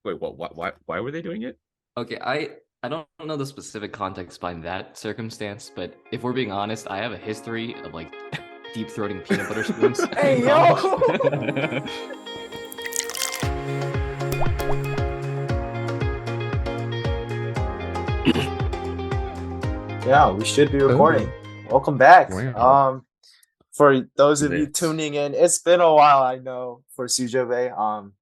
Wait, what? Why were they doing it? Okay, I don't know the specific context behind that circumstance, but if we're being honest, I have a history of like deep throating peanut butter spoons in Hey, college. yo! Yeah, we should be recording. Welcome back. Wow. For those of you Lit. tuning in, it's been a while, I know, for SUJOBAE.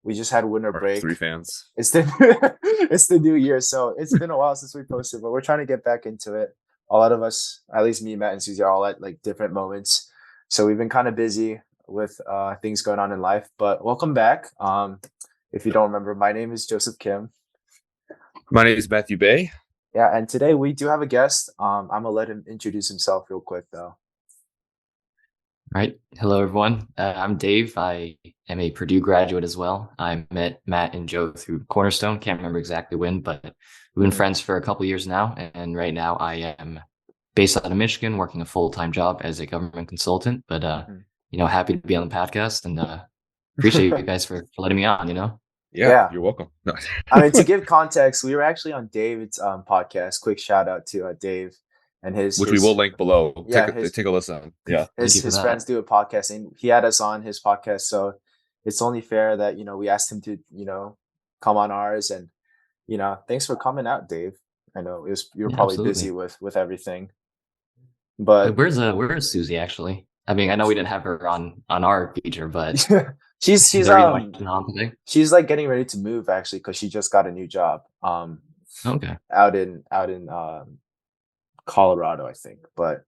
We just had winter Our break. 3 fans. It's the it's the new year, so it's been a while since we posted, but we're trying to get back into it. A lot of us, at least me, Matt, and Suzie, are all at like different moments. So we've been kind of busy with things going on in life. But welcome back. If you don't remember, my name is Joseph Kim. My name is Matthew Bae. Yeah, and today we do have a guest. I'm gonna let him introduce himself real quick, though. Right. Hello, everyone. I'm Dave. I am a Purdue graduate as well. I met Matt and Joe through Cornerstone. Can't remember exactly when, but we've been friends for a couple years now. And right now I am based out of Michigan, working a full-time job as a government consultant. But, happy to be on the podcast and appreciate you guys for letting me on, Yeah. You're welcome. No. I mean, to give context, we were actually on David's podcast. Quick shout out to Dave and his we will link below. Yeah, take a listen. Yeah. His friends do a podcast, and he had us on his podcast. So it's only fair that we asked him to come on ours, and thanks for coming out, Dave. I know you were probably absolutely. busy with everything, but Where's Suzie actually? I mean, I know we didn't have her on our feature, but she's she's like getting ready to move actually because she just got a new job. Okay. Out in Colorado, I think, but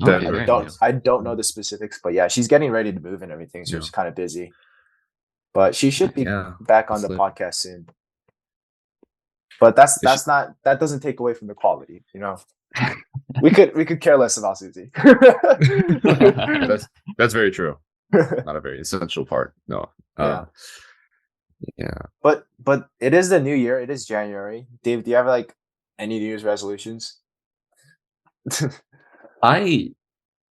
Okay, I don't know the specifics, but yeah, she's getting ready to move and everything, so she's kind of busy. But she should be back on the podcast soon. But that doesn't take away from the quality, We could care less about Suzie. That's very true. Not a very essential part. No. Yeah. But it is the new year. It is January. Dave, do you have like any New Year's resolutions? I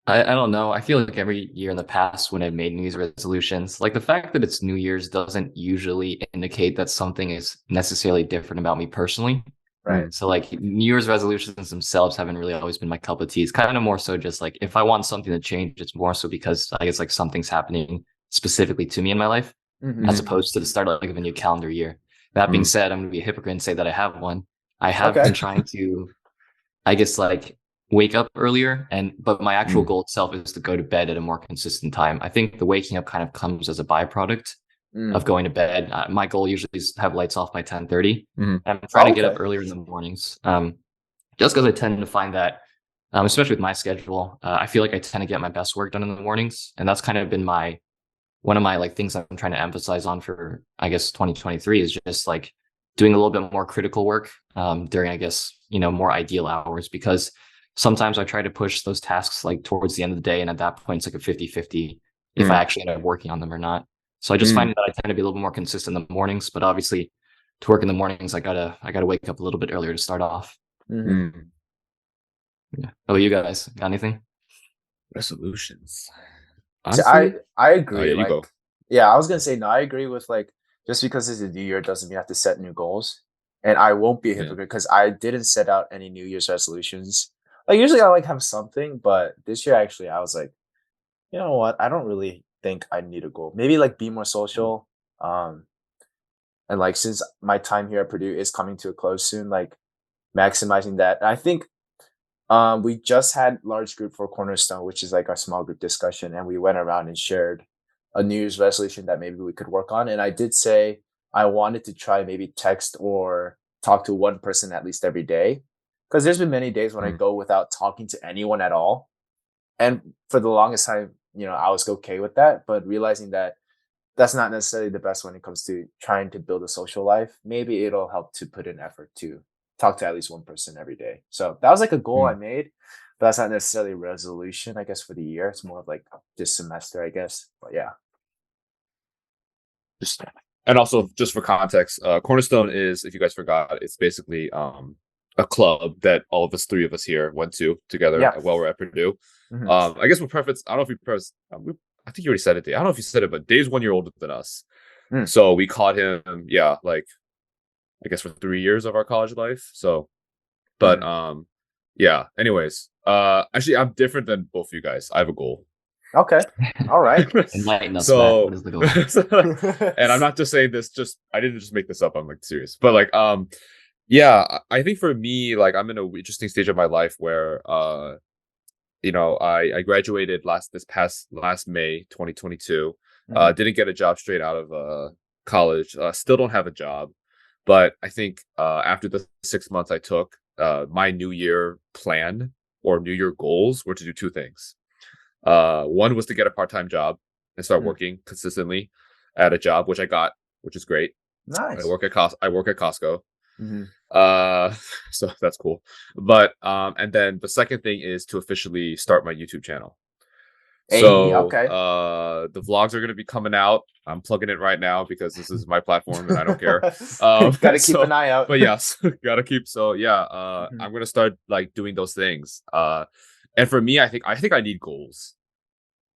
don't know. I feel like every year in the past when I've made New Year's resolutions, like the fact that it's New Year's doesn't usually indicate that something is necessarily different about me personally. Right. So like New Year's resolutions themselves haven't really always been my cup of tea. It's kind of more so just like if I want something to change, it's more so because I guess like something's happening specifically to me in my life, as opposed to the start of like of a new calendar year. That being said, I'm going to be a hypocrite and say that I have one. I have been trying to, I guess like wake up earlier, but my actual goal itself is to go to bed at a more consistent time. I think the waking up kind of comes as a byproduct of going to bed. My goal usually is to have lights off by 10:30. I'm trying to get up earlier in the mornings, just because I tend to find that, especially with my schedule, I feel like I tend to get my best work done in the mornings, and that's kind of been one of my like things I'm trying to emphasize on for I guess 2023 is just like doing a little bit more critical work during I guess more ideal hours, because sometimes I try to push those tasks like towards the end of the day, and at that point it's like a 50-50 if I actually end up working on them or not. So I just find that I tend to be a little more consistent in the mornings, but obviously to work in the mornings, I gotta wake up a little bit earlier to start off. Yeah. Oh, you guys got anything? Resolutions. So I agree. You go. Yeah, I was gonna say no. I agree with like just because it's a new year doesn't mean you have to set new goals, and I won't be a hypocrite because I didn't set out any New Year's resolutions. Like usually I like have something, but this year actually I was like, you know what? I don't really think I need a goal. Maybe like be more social. And like since my time here at Purdue is coming to a close soon, like maximizing that. And I think we just had large group for Cornerstone, which is like our small group discussion, and we went around and shared a New Year's resolution that maybe we could work on. And I did say I wanted to try maybe text or talk to one person at least every day. Because there's been many days when I go without talking to anyone at all. And for the longest time, I was okay with that. But realizing that that's not necessarily the best when it comes to trying to build a social life, maybe it'll help to put in effort to talk to at least one person every day. So that was like a goal I made. But that's not necessarily a resolution, I guess, for the year. It's more of like this semester, I guess. But yeah. And also, just for context, Cornerstone is, if you guys forgot, it's basically a club that all of us, 3 of us here, went to together while we're at Purdue. I guess we'll preface. I don't know if we preface. I think you already said it. I don't know if you said it, but Dave's 1 year older than us. So we caught him, like I guess for 3 years of our college life. So, but anyways, actually I'm different than both of you guys. I have a goal. Okay. All right. Enlighten us, Matt. What is the goal? And I'm not just saying this, I didn't just make this up. I'm like serious. But like, I think for me, like I'm in an interesting stage of my life where, I graduated last May 2022. Didn't get a job straight out of college. Still don't have a job. But I think after the 6 months I took, my New Year plan or New Year goals were to do two things. One was to get a part-time job and start working consistently at a job, which I got, which is great. Nice. I work at Costco. So that's cool. But and then the second thing is to officially start my YouTube channel. So the vlogs are going to be coming out. I'm plugging it right now because this is my platform and I don't care. Gotta keep an eye out. But yes, gotta keep. So I'm going to start like doing those things. And for me, I think I need goals.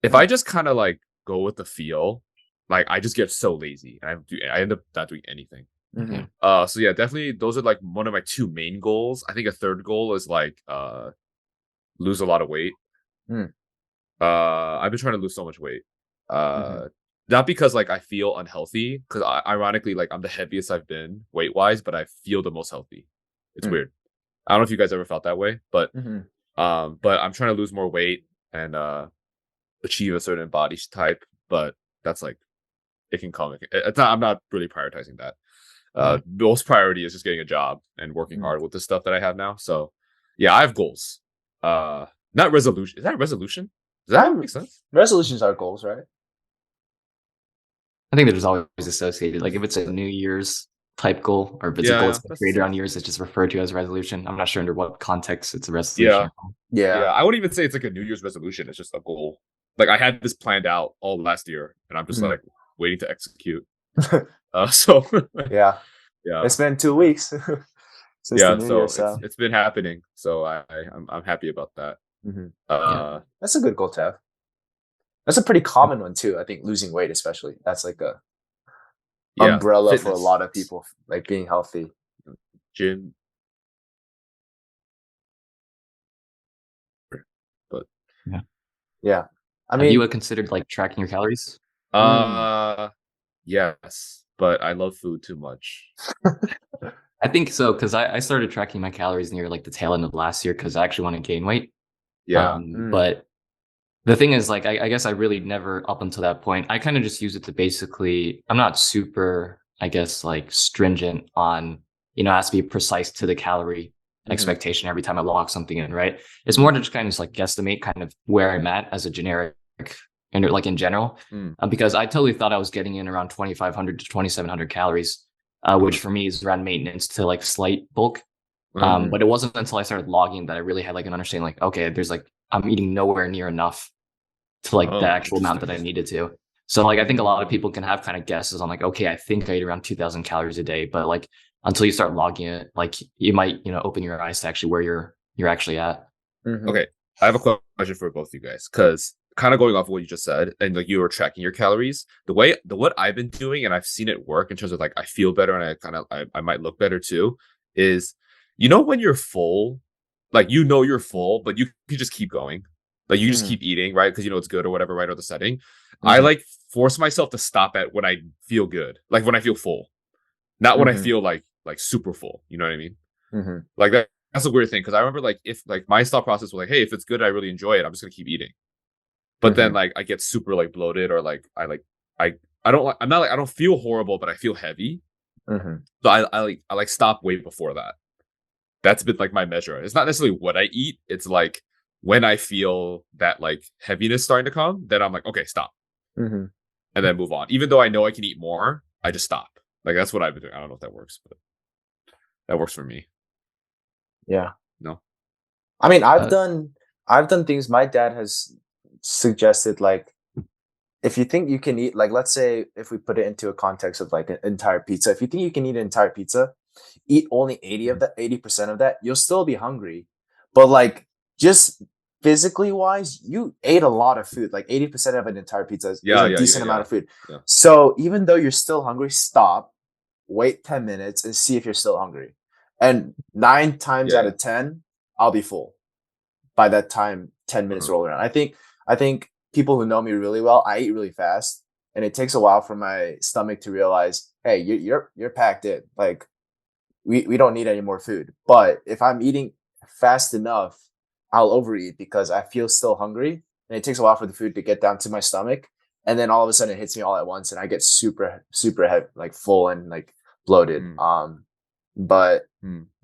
If I just kind of like go with the feel, like I just get so lazy and I end up not doing anything. So yeah, definitely those are like one of my two main goals. I think a third goal is like lose a lot of weight. I've been trying to lose so much weight. Not because like I feel unhealthy, because ironically, like I'm the heaviest I've been weight wise, but I feel the most healthy. It's weird. I don't know if you guys ever felt that way, but I'm trying to lose more weight and achieve a certain body type. But that's like it can come. It's not. I'm not really prioritizing that. Most priority is just getting a job and working hard with the stuff that I have now. So yeah, I have goals. Not resolution. Is that a resolution? Does that make sense? Resolutions are goals, right? I think they're just always associated. Like if it's a New Year's type goal, or if it's a goal that's created on years, it's just referred to as a resolution. I'm not sure under what context it's a resolution. Yeah. I wouldn't even say it's like a New Year's resolution. It's just a goal. Like I had this planned out all last year, and I'm just like waiting to execute. So yeah. It's been 2 weeks since the New Year, so it's been happening. So I'm happy about that. That's a good goal to have. That's a pretty common one too. I think losing weight, especially, that's like a umbrella fitness for a lot of people, like being healthy. Gym, but yeah. I mean, have you considered like tracking your calories? Yes, but I love food too much. I think so, because I started tracking my calories near like the tail end of last year because I actually want to gain weight. But the thing is, like, I guess I really never, up until that point, I kind of just use it to basically, I'm not super, I guess, like stringent on, it has to be precise to the calorie expectation every time I log something in, right? It's more to just kind of just like guesstimate kind of where I'm at as a generic, and like in general, because I totally thought I was getting in around 2,500 to 2,700 calories, which for me is around maintenance to like slight bulk. But it wasn't until I started logging that I really had like an understanding, like, okay, there's like, I'm eating nowhere near enough to like the actual amount that I needed to. So like, I think a lot of people can have kind of guesses on like, okay, I think I eat around 2,000 calories a day, but like until you start logging it, like you might, open your eyes to actually where you're actually at. Okay. I have a question for both of you guys, because kind of going off of what you just said, and like you were tracking your calories, what I've been doing, and I've seen it work in terms of like, I feel better and I might look better too, is, when you're full, like, you're full, but you just keep going. Like you just keep eating, right? Because it's good or whatever, right? Or the setting. I like force myself to stop at when I feel good, like when I feel full, not when I feel like super full. You know what I mean? Like that's a weird thing, because I remember like if like my thought process was like, hey, if it's good, I really enjoy it, I'm just gonna keep eating. But then like I get super like bloated, or like I don't feel horrible, but I feel heavy. So I stop way before that. That's been like my measure. It's not necessarily what I eat. It's like when I feel that like heaviness starting to come, then I'm like, okay, stop. And then move on. Even though I know I can eat more, I just stop. Like that's what I've been doing. I don't know if that works, but that works for me. Yeah. No. I mean, I've done things my dad has suggested, like if you think you can eat, like let's say if we put it into a context of like an entire pizza, if you think you can eat an entire pizza, eat only 80% of that, you'll still be hungry. But like just physically wise, you ate a lot of food. Like 80% of an entire pizza is a decent amount of food. Yeah. So even though you're still hungry, stop, wait 10 minutes and see if you're still hungry. And 9 times out of 10, I'll be full by that time 10 minutes roll around. I think people who know me really well, I eat really fast, and it takes a while for my stomach to realize, hey, you're packed in. Like we don't need any more food. But if I'm eating fast enough, I'll overeat because I feel still hungry, and it takes a while for the food to get down to my stomach, and then all of a sudden it hits me all at once, and I get super heavy, like full and like bloated. But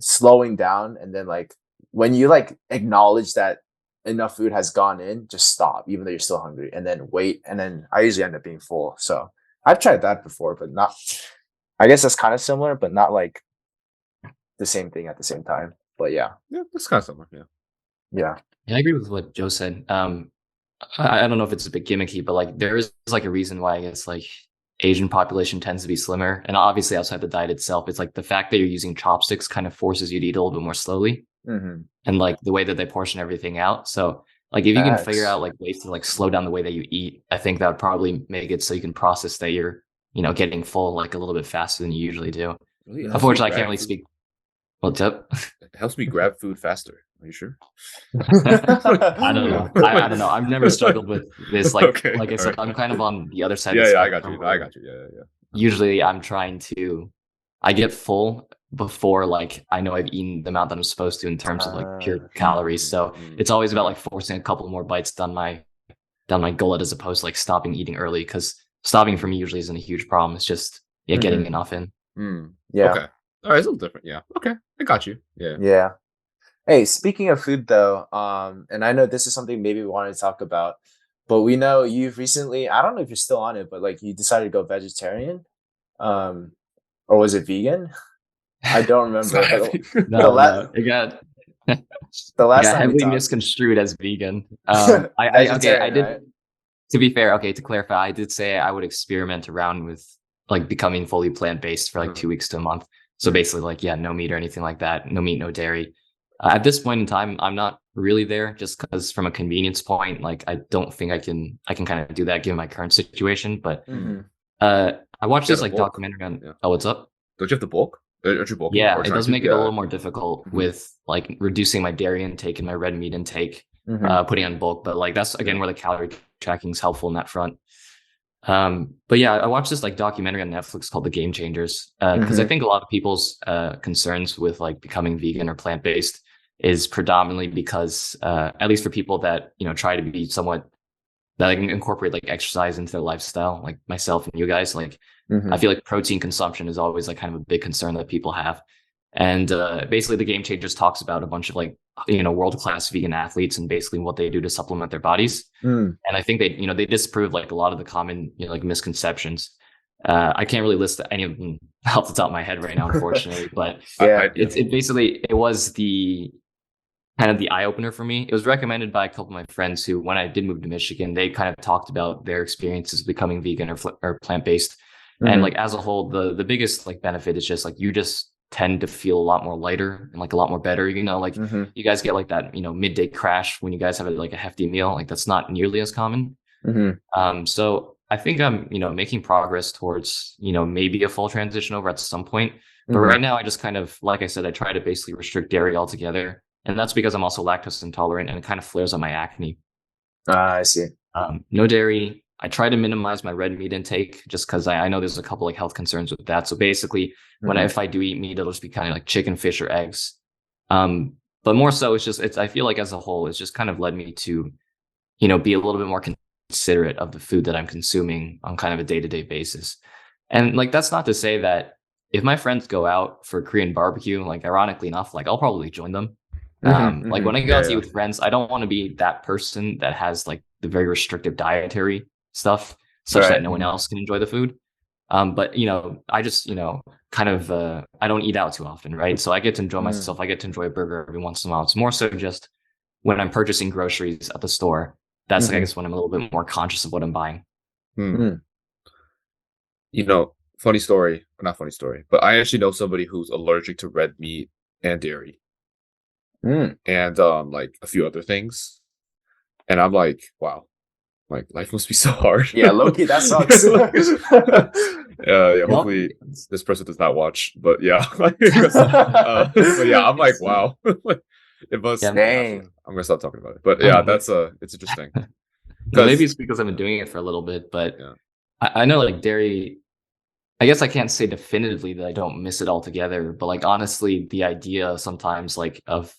slowing down, and then like when you like acknowledge that enough food has gone in, just stop, even though you're still hungry, and then wait, and then I usually end up being full. So I've tried that before, but not. I guess that's kind of similar, but not like the same thing at the same time. But yeah, that's kind of similar. Yeah, I agree with what Joe said. I don't know if it's a bit gimmicky, but like there is like a reason why I guess like Asian population tends to be slimmer, and obviously outside the diet itself, it's like the fact that you're using chopsticks kind of forces you to eat a little bit more slowly, and like the way that they portion everything out. So like if you can figure out like ways to like slow down the way that you eat, I think that would probably make it so you can process that you're getting full like a little bit faster than you usually do. Unfortunately, I can't really speak. What's up? It helps me grab food faster. Are you sure? I don't know. I don't know. I've never struggled with this. Like I said, I'm kind of on the other side. I got you. Yeah. Usually, I get full before like I know I've eaten the amount that I'm supposed to in terms of like pure calories. So it's always about like forcing a couple more bites down my gullet as opposed to like stopping eating early, because stopping for me usually isn't a huge problem. It's just getting enough in. Yeah. Okay. All right, it's a little different. Yeah. Okay. I got you. Yeah. Yeah. Hey, speaking of food though, and I know this is something maybe we wanted to talk about, but we know you've recently, I don't know if you're still on it, but like you decided to go vegetarian, or was it vegan? I don't remember. The last time heavily misconstrued as vegan. I did. Right? To be fair, to clarify, I did say I would experiment around with like becoming fully plant-based for like 2 weeks to a month. So basically like, no meat or anything like that. No meat, no dairy. At this point in time, I'm not really there, just because from a convenience point, like I don't think I can kind of do that given my current situation. But I watched this like documentary on. Yeah. Oh, what's up? Don't you have to bulk? Aren't you bulking? Yeah, it does make it a little more difficult with like reducing my dairy intake and my red meat intake, putting on bulk. But like that's again where the calorie tracking is helpful in that front. But yeah, I watched this like documentary on Netflix called The Game Changers, because I think a lot of people's concerns with like becoming vegan or plant-based is predominantly because at least for people that try to be somewhat that like incorporate like exercise into their lifestyle, like myself and you guys, like I feel like protein consumption is always like kind of a big concern that people have. And basically the Game Changers talks about a bunch of like world-class vegan athletes and basically what they do to supplement their bodies. And I think they they disprove like a lot of the common like misconceptions. I can't really list any of them off the top of my head right now, unfortunately, but it was the kind of the eye opener for me. It was recommended by a couple of my friends who, when I did move to Michigan, they kind of talked about their experiences becoming vegan or plant-based. And like as a whole, the biggest like benefit is just like you just tend to feel a lot more lighter and like a lot more better. Like you guys get like that midday crash when you guys have like a hefty meal. Like that's not nearly as common. So I think I'm making progress towards maybe a full transition over at some point. But right now I just kind of, like I said, I try to basically restrict dairy altogether. And that's because I'm also lactose intolerant, and it kind of flares on my acne. I see. No dairy. I try to minimize my red meat intake just because I know there's a couple like health concerns with that. So basically, if I do eat meat, it'll just be kind of like chicken, fish, or eggs. But more so, I feel like as a whole, it's just kind of led me to, be a little bit more considerate of the food that I'm consuming on kind of a day-to-day basis. And like that's not to say that if my friends go out for Korean barbecue, like ironically enough, like I'll probably join them. Like when I go out to eat with friends, I don't want to be that person that has like the very restrictive dietary stuff such that no one else can enjoy the food. But I just kind of I don't eat out too often, right? So I get to enjoy myself. I get to enjoy a burger every once in a while. It's more so just when I'm purchasing groceries at the store. That's like I guess when I'm a little bit more conscious of what I'm buying. Funny story, not funny story, but I actually know somebody who's allergic to red meat and dairy. And like a few other things. And I'm like, wow, like life must be so hard. Yeah, low-key, that sucks. Yeah, hopefully this person does not watch, but yeah. But yeah, I'm like, wow. It must. Yeah, dang. I'm gonna stop talking about it. But yeah, it's interesting. No, maybe it's because I've been doing it for a little bit, but Yeah. I know like dairy. I guess I can't say definitively that I don't miss it altogether, but like honestly, the idea sometimes like of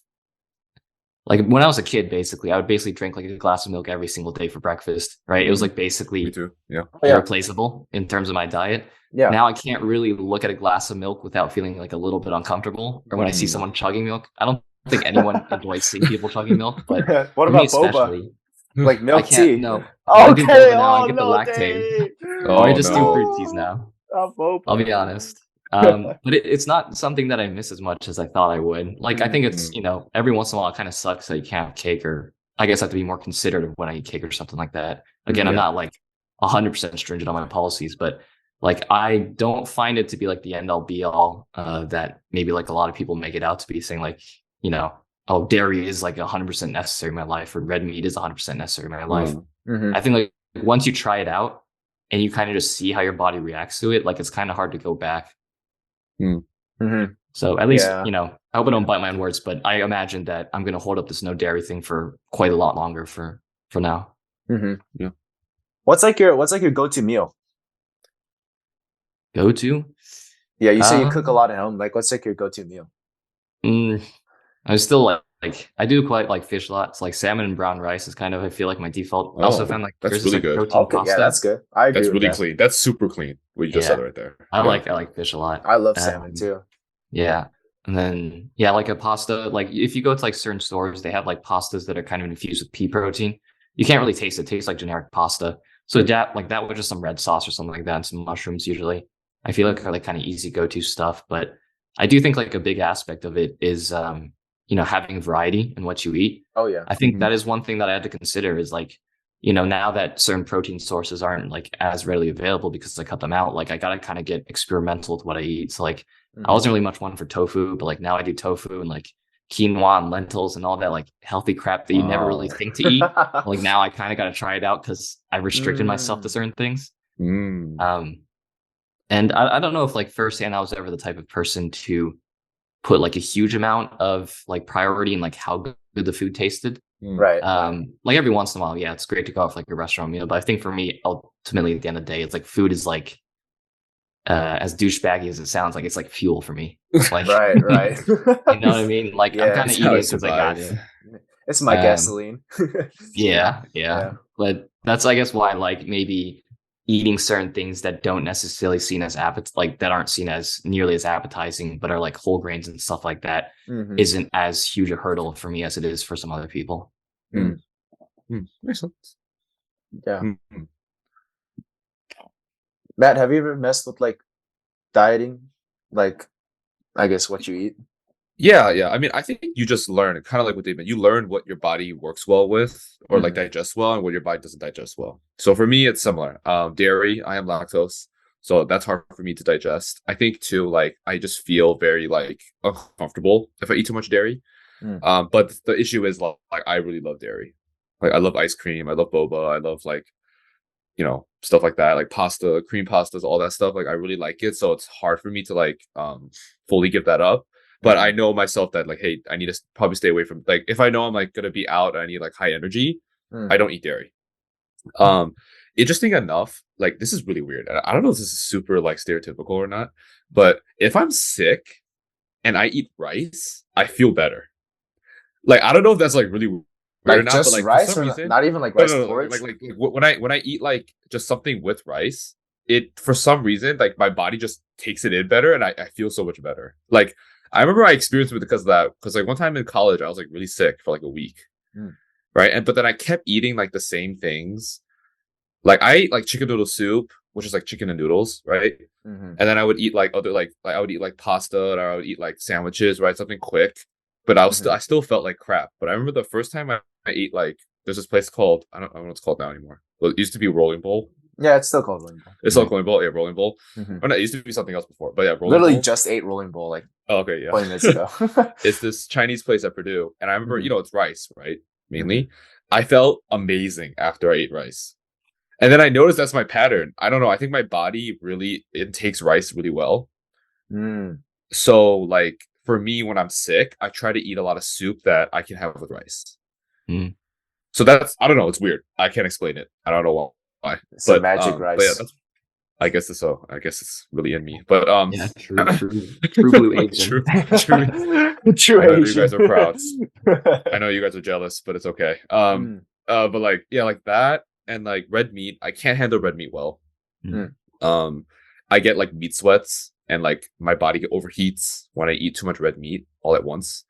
like when I was a kid, basically, I would basically drink like a glass of milk every single day for breakfast, right? It was like Me basically too. Yeah. irreplaceable in terms of my diet. Yeah. Now I can't really look at a glass of milk without feeling like a little bit uncomfortable. Or when I see someone chugging milk, I don't think anyone enjoys seeing people chugging milk, but what for me about boba? especially, Like I milk tea? can't. No, Okay. I do boba now. I Oh get the no, lactate, dang. or I just do no. fruit teas now. Boba. I'll be honest. But it's not something that I miss as much as I thought I would. Like, I think it's, every once in a while, it kind of sucks that you can't have cake, or I guess I have to be more considerate of when I eat cake or something like that. Again, I'm not like 100% stringent on my policies, but like, I don't find it to be like the end all be all that maybe like a lot of people make it out to be, saying like, oh, dairy is like 100% necessary in my life, or red meat is 100% necessary in my life. I think like once you try it out and you kind of just see how your body reacts to it, like it's kind of hard to go back. So at least, I hope I don't bite my own words, but I imagine that I'm going to hold up this no dairy thing for quite a lot longer for now. Yeah. What's like your go-to meal? Go-to? Yeah, you say you cook a lot at home. Like, what's like your go-to meal? I still like I do quite like fish a lot. It's like salmon and brown rice is kind of, I feel like, my default. I also found like that's there's really this, like, good. protein pasta. Yeah, that's good. I agree. That's with really that. clean. That's super clean. What you just said right there. I like fish a lot. I love salmon too. Yeah. And then like a pasta, like if you go to like certain stores, they have like pastas that are kind of infused with pea protein. You can't really taste it. It tastes like generic pasta. So that with just some red sauce or something like that and some mushrooms usually, I feel like are like kind of easy go-to stuff. But I do think like a big aspect of it is having variety in what you eat. Oh yeah. I think that is one thing that I had to consider is like, now that certain protein sources aren't like as readily available because I cut them out, like I got to kind of get experimental with what I eat. So like I wasn't really much one for tofu, but like now I do tofu and like quinoa and lentils and all that like healthy crap that you never really think to eat. Like now I kind of got to try it out because I restricted myself to certain things. And I don't know if like firsthand I was ever the type of person to put like a huge amount of like priority in like how good the food tasted. Right. Like every once in a while, it's great to go off like a restaurant meal, but I think for me, ultimately at the end of the day, it's like food is like as douchebaggy as it sounds, like it's like fuel for me. Like right. You know what I mean? Like I'm kind of eating because I got it. It's my gasoline. Yeah. But that's, I guess, why I like maybe eating certain things that don't necessarily seen as that aren't seen as nearly as appetizing, but are like whole grains and stuff like that, isn't as huge a hurdle for me as it is for some other people. Makes sense. Yeah. Matt, have you ever messed with like dieting? Like, I guess what you eat? Yeah. I mean, I think you just learn, kind of like what they meant. You learn what your body works well with, or like digests well, and what your body doesn't digest well. So for me, it's similar. Dairy, I am lactose, so that's hard for me to digest. I think too, like I just feel very like uncomfortable if I eat too much dairy. But the issue is like I really love dairy. Like I love ice cream, I love boba, I love like stuff like that, like pasta, cream pastas, all that stuff. Like I really like it, so it's hard for me to like fully give that up. But I know myself that like, hey, I need to probably stay away from, like, if I know I'm like gonna be out and I need like high energy, I don't eat dairy. Interesting enough, like this is really weird. I don't know if this is super like stereotypical or not, but if I'm sick and I eat rice, I feel better. Like I don't know if that's like really weird like or not, just but like rice, for some or reason, not even like rice porridge? like when I eat like just something with rice, it for some reason like my body just takes it in better, and I feel so much better. Like I remember I experienced it because of that, because like one time in college I was like really sick for like a week, right? But then I kept eating like the same things. Like I ate like chicken noodle soup, which is like chicken and noodles, right? And then I would eat like other like I would eat like pasta, or I would eat like sandwiches, right? Something quick. But I still felt like crap. But I remember the first time I ate, like there's this place called, I don't know what it's called now anymore. Well, it used to be Rolling Bowl. Yeah, it's still called Rolling Bowl. It's still Rolling Bowl. Yeah, Rolling Bowl. Or no, it used to be something else before. But yeah, Rolling Literally Bowl. just ate Rolling Bowl like 20 minutes ago. It's this Chinese place at Purdue, and I remember it's rice, right, mainly. I felt amazing after I ate rice. And then I noticed that's my pattern. I don't know. I think my body really intakes rice really well. Mm. So like for me, when I'm sick, I try to eat a lot of soup that I can have with rice. Mm. So that's, I don't know. It's weird. I can't explain it. I don't know why. It's a magic rice. But yeah, that's, I guess it's so. I guess it's really in me. But yeah, true blue Asian. true True I know you Asian. guys are proud. I know you guys are jealous, but it's okay. But like, yeah, like that and like red meat. I can't handle red meat well. Mm. I get like meat sweats and like my body overheats when I eat too much red meat all at once.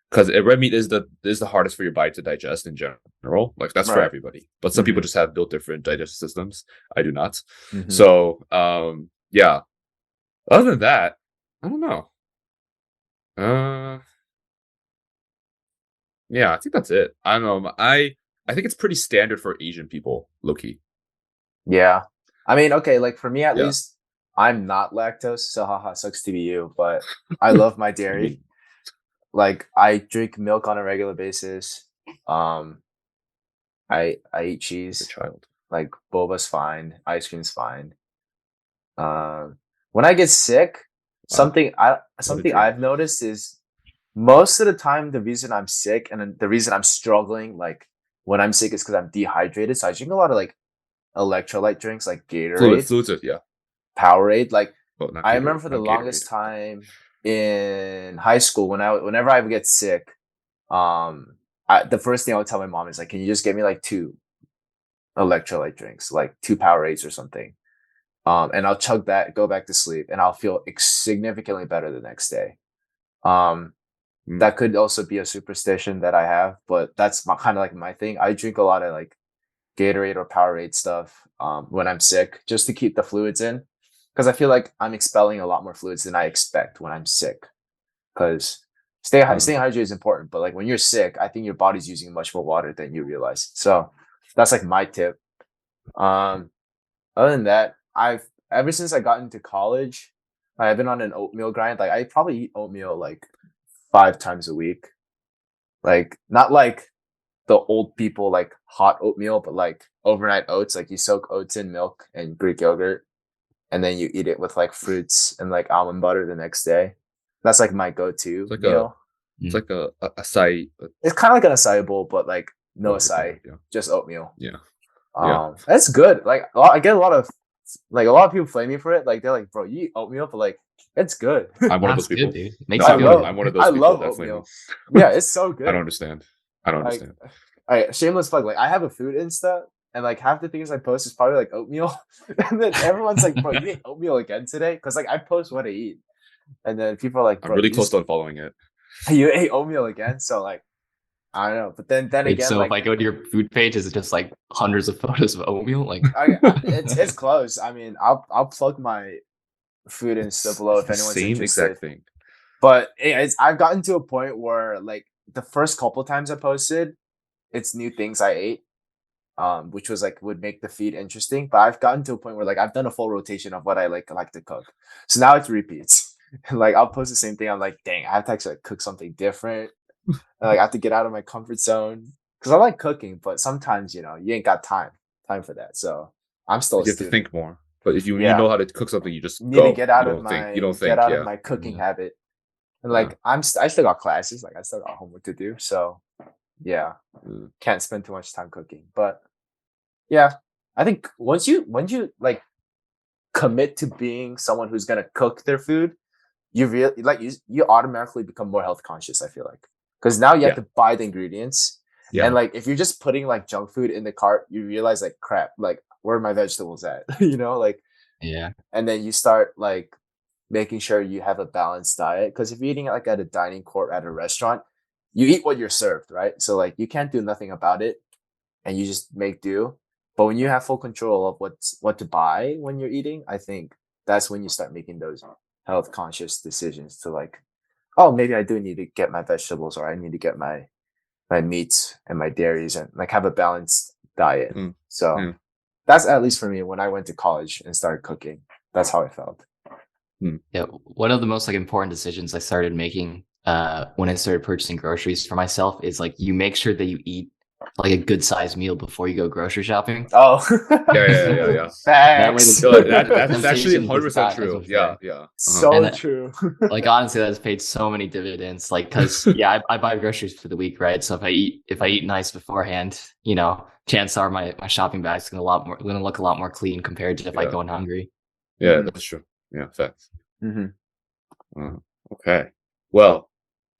Because red meat is the hardest for your body to digest in general. Like that's for everybody. But some people just have built different digestive systems. I do not. So yeah. Other than that, I don't know. Yeah, I think that's it. I don't know. I think it's pretty standard for Asian people, low-key. Yeah. I mean, okay, like for me at least, I'm not lactose, so haha, sucks to be you, but I love my dairy. Like I drink milk on a regular basis. I eat cheese. A child. Like boba's fine, ice cream's fine. When I get sick, something I've noticed is most of the time the reason I'm sick and the reason I'm struggling like when I'm sick is because I'm dehydrated. So I drink a lot of like electrolyte drinks like Gatorade, fluids, yeah, Powerade. Like I Gatorade, remember for the longest Gatorade. time in high school whenever I would get sick, the first thing I would tell my mom is like, can you just get me like 2 electrolyte drinks, like 2 Powerades or something, and I'll chug that, go back to sleep, and I'll feel significantly better the next day. That could also be a superstition that I have, but that's kind of like my thing. I drink a lot of like Gatorade or Powerade stuff when I'm sick, just to keep the fluids in. Because I feel like I'm expelling a lot more fluids than I expect when I'm sick. Because staying hydrated is important, but like when you're sick, I think your body's using much more water than you realize. So that's like my tip. Other than that, ever since I got into college, I've been on an oatmeal grind. Like I probably eat oatmeal like 5 times a week. Like not like the old people like hot oatmeal, but like overnight oats. Like you soak oats in milk and Greek yogurt, and then you eat it with like fruits and like almond butter the next day. That's like my go-to meal. It's like a acai. It's kind of like an acai bowl, but like no acai, just oatmeal. Yeah. That's good. Like I get a lot of people flame me for it. Like they're like, bro, you eat oatmeal, but like it's good. I'm one of those people. Good, dude. Makes you feel I'm one of those people. I love oatmeal. Yeah, it's so good. I don't understand. All right, shameless plug. Like I have a food Insta, and like half the things I post is probably like oatmeal, and then everyone's like, "Bro, you ate oatmeal again today?" Because like I post what I eat, and then people are like, "Bro, I'm really close to unfollowing it." You ate oatmeal again? So like, I don't know. But then again, so like, if I go to your food page, is it just like hundreds of photos of oatmeal? Like it's close. I mean, I'll plug my food Insta below if anyone's same interested. Exact thing. But I've gotten to a point where like the first couple times I posted, it's new things I ate, which was like would make the feed interesting. But I've gotten to a point where like I've done a full rotation of what I like to cook. So now it's repeats. Like I'll post the same thing. I'm like, dang, I have to actually like, cook something different. And, like I have to get out of my comfort zone because I like cooking, but sometimes you ain't got time for that. So I'm still. You have to think more. But if you know how to cook something, you just need to get out of my of my cooking habit. And like I still got classes, like I still got homework to do. So yeah, can't spend too much time cooking. But yeah, I think once you like commit to being someone who's gonna cook their food, you really like you automatically become more health conscious. I feel like because now you have to buy the ingredients, and like if you're just putting like junk food in the cart, you realize like crap, like where are my vegetables at? Like and then you start like making sure you have a balanced diet. Because if you're eating like at a dining court at a restaurant, you eat what you're served, right? So like you can't do nothing about it, and you just make do. But when you have full control of what to buy when you're eating, I think that's when you start making those health conscious decisions to like, oh, maybe I do need to get my vegetables, or I need to get my meats and my dairies, and like have a balanced diet. So that's at least for me when I went to college and started cooking. That's how I felt. Yeah, one of the most like important decisions I started making when I started purchasing groceries for myself is like you make sure that you eat like a good sized meal before you go grocery shopping. Oh, Yeah. That way facts. the- That's actually temptation is 100% not as true. much Yeah, there. yeah. So And true. like honestly, that's paid so many dividends. Like, cause yeah, I buy groceries for the week, right? So if I eat nice beforehand, you know, chances are my shopping bag's gonna look a lot more clean compared to if I Yeah. go in hungry. Yeah, Mhm. that's true. Yeah, facts. Mm-hmm. Okay. Well,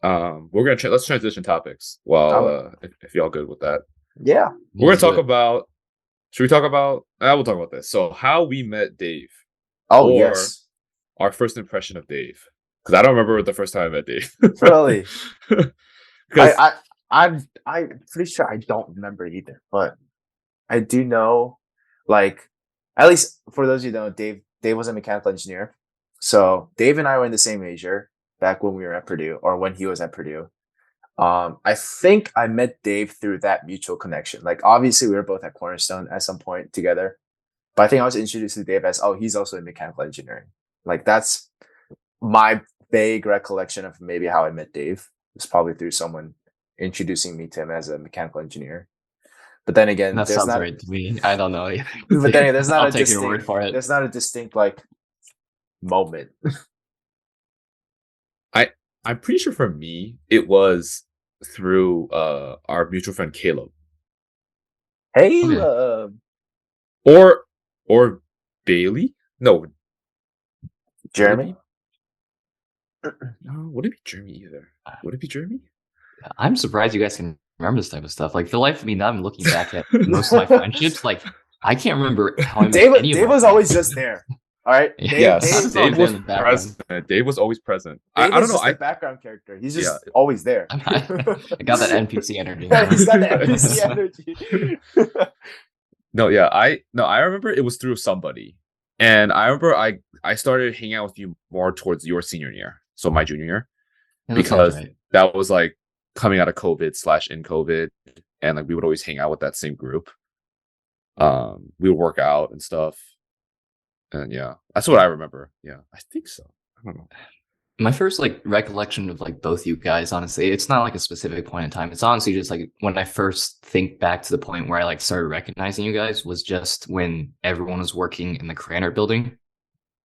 let's transition topics. Well, if y'all good with that, Yeah. we're Let's gonna do talk it. about. Should we talk about? We'll talk about this. So, how we met Dave, Oh, or yes. our first impression of Dave, because I don't remember the first time I met Dave. Really? Because I'm pretty sure I don't remember either, but I do know, like, at least for those of you who know, Dave was a mechanical engineer. So Dave and I were in the same major back when we were at Purdue, or when he was at Purdue. I think I met Dave through that mutual connection. Like, obviously, we were both at Cornerstone at some point together, but I think I was introduced to Dave as, oh, he's also in mechanical engineering. Like, that's my vague recollection of maybe how I met Dave. It's probably through someone introducing me to him as a mechanical engineer. But then again, That there's sounds not. right to me. I don't know. But then again, there's not I'll a take your word distinct. for it. There's not a distinct like moment. I'm pretty sure for me it was through our mutual friend Caleb, Hey, Okay. or Bailey. No, Jeremy. no, would it be Jeremy either? Would it be Jeremy? I'm surprised you guys can remember this type of stuff. Like, for the life of me, now I'm looking back at most of my friendships. Like, I can't remember how I met any of Dave my was friends. always just there. All right. Yeah. Yes, Dave Dave was was in the background. present. Dave was always present. Dave I is don't know. just a background character. He's just Yeah. always there. I got that NPC energy. Yeah, he's got the NPC energy. I remember it was through somebody, and I remember I started hanging out with you more towards your senior year, so my junior year, Yeah, that sounds because right. that was like coming out of COVID / in COVID, and like we would always hang out with that same group. We would work out and stuff, and yeah, that's what I remember. Yeah, I think so. I don't know. My first like recollection of like both you guys, honestly, it's not like a specific point in time. It's honestly just like when I first think back to the point where I like started recognizing you guys was just when everyone was working in the Cranert building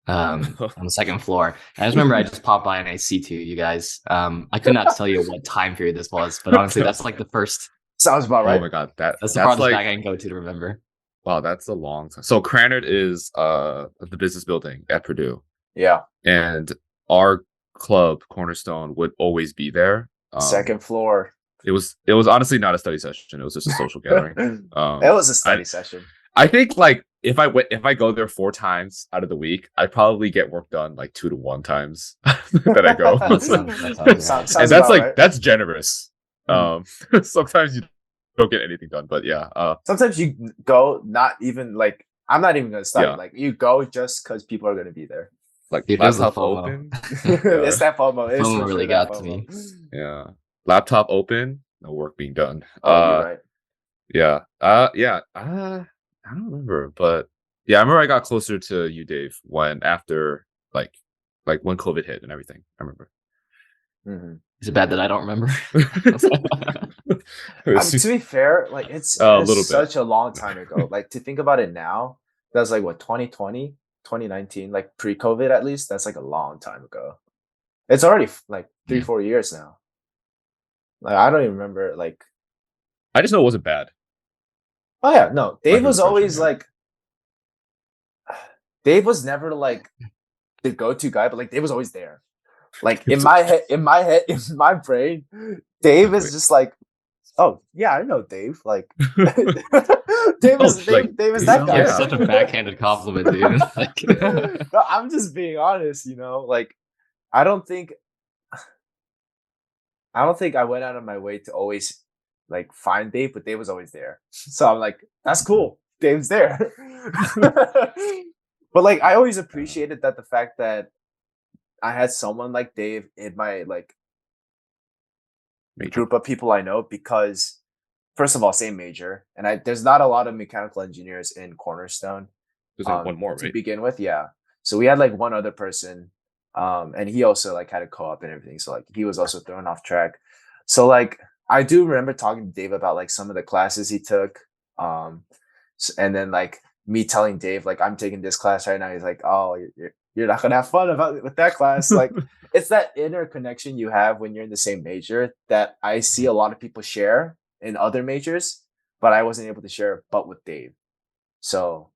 on the second floor. And I just remember I just popped by and I see two of you guys. I could not tell you what time period this was, but honestly, that's like the first. Sounds about right. Oh my god, that's the farthest like, back I can go to remember. wow, that's a long time. So Cranard is the business building at Purdue, Yeah. and our club Cornerstone would always be there. Second floor. It was honestly not a study session. It was just a social gathering. It was a study session. I think like if I go there 4 times out of the week, I probably get work done like 2 to 1 times that I go. That sounds And that's like right. That's generous. Sometimes you don't get anything done, but yeah. Sometimes you go not even like I'm not even gonna study. Yeah. Like you go just because people are gonna be there. Like Dude, laptop FOMO. open. It's that FOMO. It's FOMO for really sure got that to me. Yeah. Laptop open, no work being done. Oh, you're right. Yeah. I don't remember, but yeah, I remember I got closer to you, Dave, when after like when COVID hit and everything. I remember. Mm-hmm. Is it bad that I don't remember? To be fair, like it's such a long time ago. Like to think about it now, that's like what 2020, 2019, like pre-COVID at least. That's like a long time ago. It's already like 3-4 years now. Like I don't even remember. Like I just know it wasn't bad. Oh yeah, no. Dave was always yeah. like. Dave was never like the go-to guy, but like Dave was always there. Like in my head, in my brain, Dave is just like, oh yeah, I know Dave. Like Dave is that guy. It's such a backhanded compliment, dude. Like, no, I'm just being honest, you know. Like I don't think I went out of my way to always like find Dave, but Dave was always there. So I'm like, that's cool. Dave's there. But like I always appreciated that the fact that I had someone like Dave in my like group of people I know because first of all, same major. And there's not a lot of mechanical engineers in Cornerstone. There's like one more, to right? begin with, yeah. So we had like one other person. And he also like had a co-op and everything. So like he was also thrown off track. So like I do remember talking to Dave about like some of the classes he took. And then like me telling Dave, like, I'm taking this class right now. He's like, oh, you're not gonna have fun with that class. Like, it's that inner connection you have when you're in the same major that I see a lot of people share in other majors, but I wasn't able to share but with Dave. So